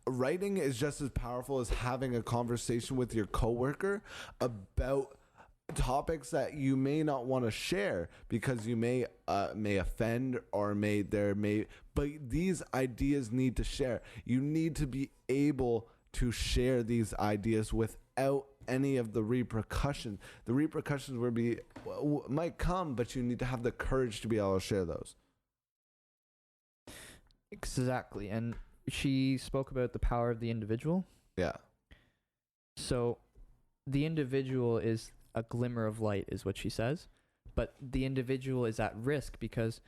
Writing is just as powerful as having a conversation with your coworker about topics that you may not want to share because you may offend or but these ideas need to share. You need to be able to share these ideas without any of the repercussions. The repercussions might come, but you need to have the courage to be able to share those. Exactly. And she spoke about the power of the individual. Yeah. So the individual is a glimmer of light, is what she says. But the individual is at risk because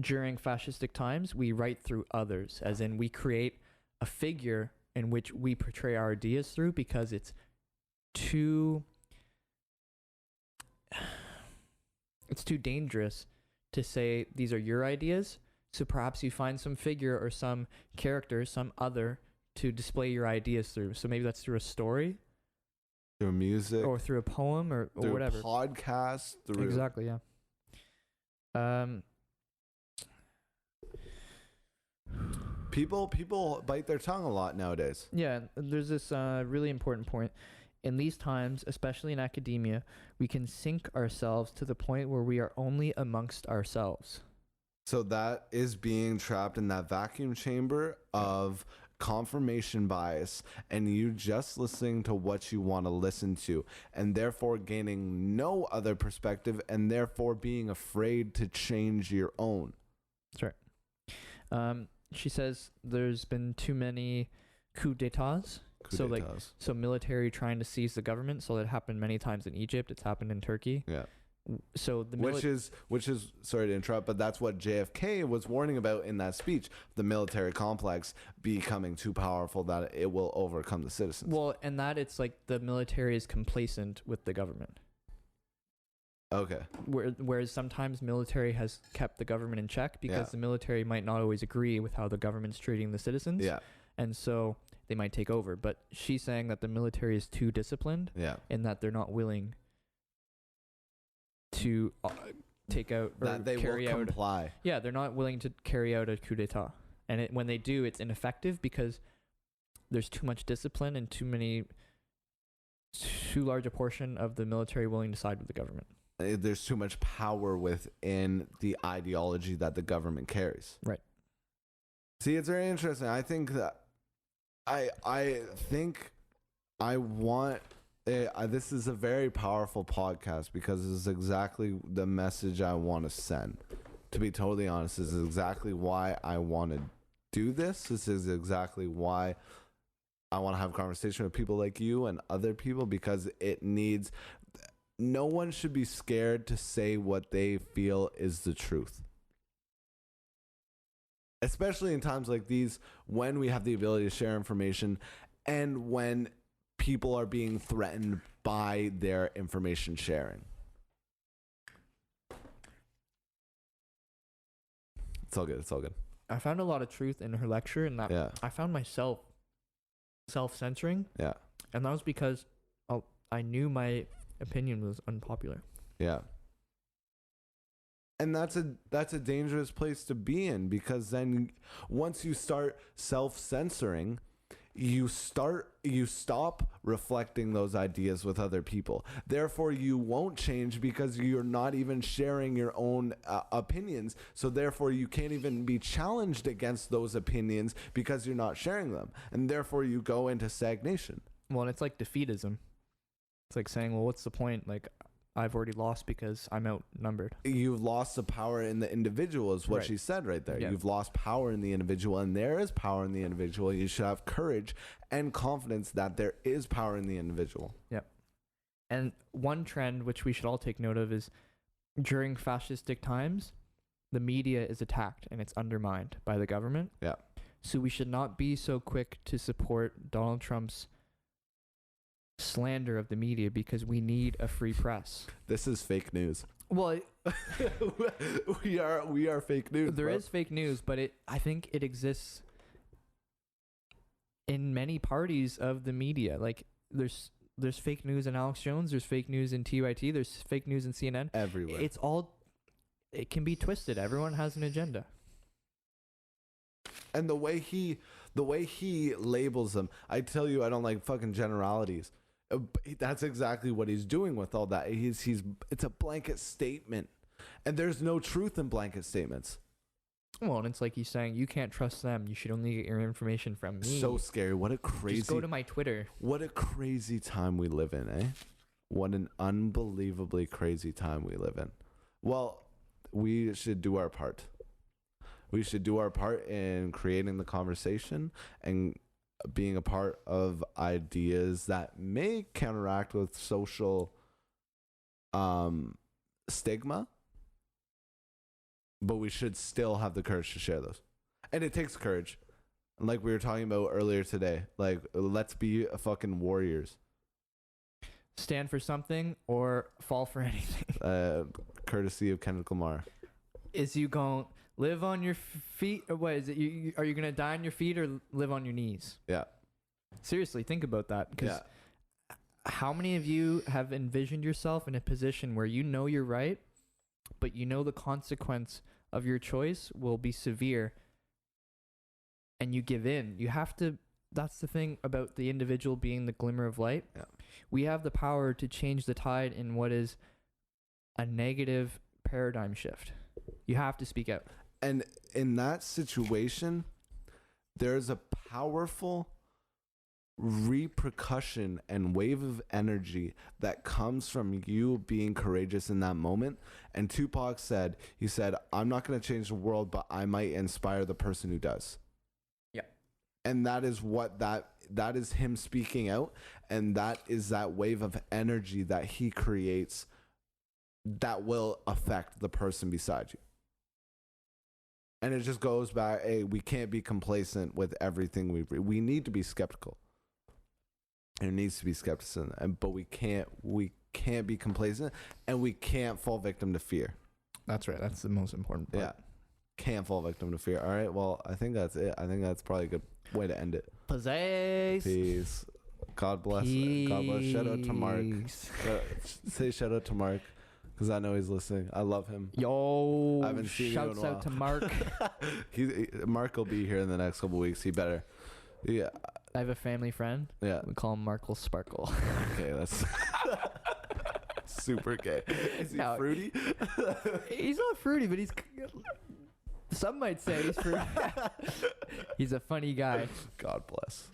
during fascistic times, we write through others, as in we create a figure in which we portray our ideas through because it's too dangerous to say these are your ideas. So perhaps you find some figure or some character, some other to display your ideas through. So maybe that's through a story, Through music, or through a poem, or through whatever. podcasts, through Exactly, yeah. People bite their tongue a lot nowadays. Yeah, there's this really important point. In these times, especially in academia, we can sink ourselves to the point where we are only amongst ourselves. So that is being trapped in that vacuum chamber of confirmation bias, and you just listening to what you want to listen to, and therefore gaining no other perspective, and therefore being afraid to change your own. That's right. She says there's been too many coups d'etats. So military trying to seize the government. So it happened many times in Egypt. It's happened in Turkey. Yeah. So the which is sorry to interrupt, but that's what JFK was warning about in that speech: the military complex becoming too powerful that it will overcome the citizens. Well, and that it's like the military is complacent with the government. Okay. Whereas sometimes military has kept the government in check because the military might not always agree with how the government's treating the citizens. Yeah. And so they might take over. But she's saying that the military is too disciplined. Yeah. And that they're not willing to take out or that they carry will out. Comply. Yeah, they're not willing to carry out a coup d'état. And when they do, it's ineffective because there's too much discipline and too large a portion of the military willing to side with the government. There's too much power within the ideology that the government carries. Right. See, it's very interesting. I think that I think I want this is a very powerful podcast because this is exactly the message I want to send. To be totally honest, this is exactly why I want to do this. This is exactly why I want to have a conversation with people like you and other people, because it needs. No one should be scared to say what they feel is the truth. Especially in times like these when we have the ability to share information and when people are being threatened by their information sharing. It's all good. It's all good. I found a lot of truth in her lecture, and that I found myself self-censoring. Yeah. And that was because I knew my opinion was unpopular. Yeah. And that's a dangerous place to be in, because then once you start self-censoring, you stop reflecting those ideas with other people. Therefore, you won't change because you're not even sharing your own opinions. So therefore, you can't even be challenged against those opinions because you're not sharing them. And therefore, you go into stagnation. Well, and it's like defeatism. It's like saying, well, what's the point? Like, I've already lost because I'm outnumbered. You've lost the power in the individual is what she said right there. Yeah. You've lost power in the individual, and there is power in the individual. You should have courage and confidence that there is power in the individual. Yep. And one trend which we should all take note of is during fascistic times, the media is attacked and it's undermined by the government. Yeah. So we should not be so quick to support Donald Trump's slander of the media, because we need a free press. This is fake news. Well, we are fake news. There is fake news, but I think it exists in many parties of the media. Like there's fake news in Alex Jones, there's fake news in TYT, there's fake news in CNN. Everywhere. It can be twisted. Everyone has an agenda. And the way he labels them, I tell you, I don't like fucking generalities. That's exactly what he's doing with all that. It's a blanket statement, and there's no truth in blanket statements. Well, and it's like he's saying you can't trust them. You should only get your information from me. So scary. What a crazy. Just go to my Twitter. What a crazy time we live in, eh? What an unbelievably crazy time we live in. Well, we should do our part. We should do our part in creating the conversation and being a part of ideas that may counteract with social stigma, but we should still have the courage to share those. And it takes courage. Like we were talking about earlier today, like let's be fucking warriors. Stand for something or fall for anything. Courtesy of Kendrick Lamar. Is you going to live on your feet, or what is it? Are you going to die on your feet or live on your knees? Yeah. Seriously, think about that. Because how many of you have envisioned yourself in a position where you know you're right, but you know the consequence of your choice will be severe, and you give in? You have to. That's the thing about the individual being the glimmer of light. Yeah. We have the power to change the tide in what is a negative paradigm shift. You have to speak out. And in that situation, there's a powerful repercussion and wave of energy that comes from you being courageous in that moment. And Tupac said, he said, I'm not going to change the world, but I might inspire the person who does. And that is what that is him speaking out, and that is that wave of energy that he creates that will affect the person beside you. And it just goes back, hey, we can't be complacent with everything we need to be skeptical. There needs to be skepticism, but we can't be complacent, and we can't fall victim to fear. That's right. That's the most important part. Yeah. Can't fall victim to fear. All right. Well, I think that's it. I think that's probably a good way to end it. Peace. God bless. Peace. God bless. Shout out to Mark. Say shout out to Mark, because I know he's listening. I love him. Yo, I haven't seen shouts you in a out to Mark. Mark will be here in the next couple weeks. He better. Yeah. I have a family friend. Yeah. We call him Markle Sparkle. Okay, that's super gay. Is he fruity? He's not fruity, but he's. Some might say he's fruity. He's a funny guy. God bless.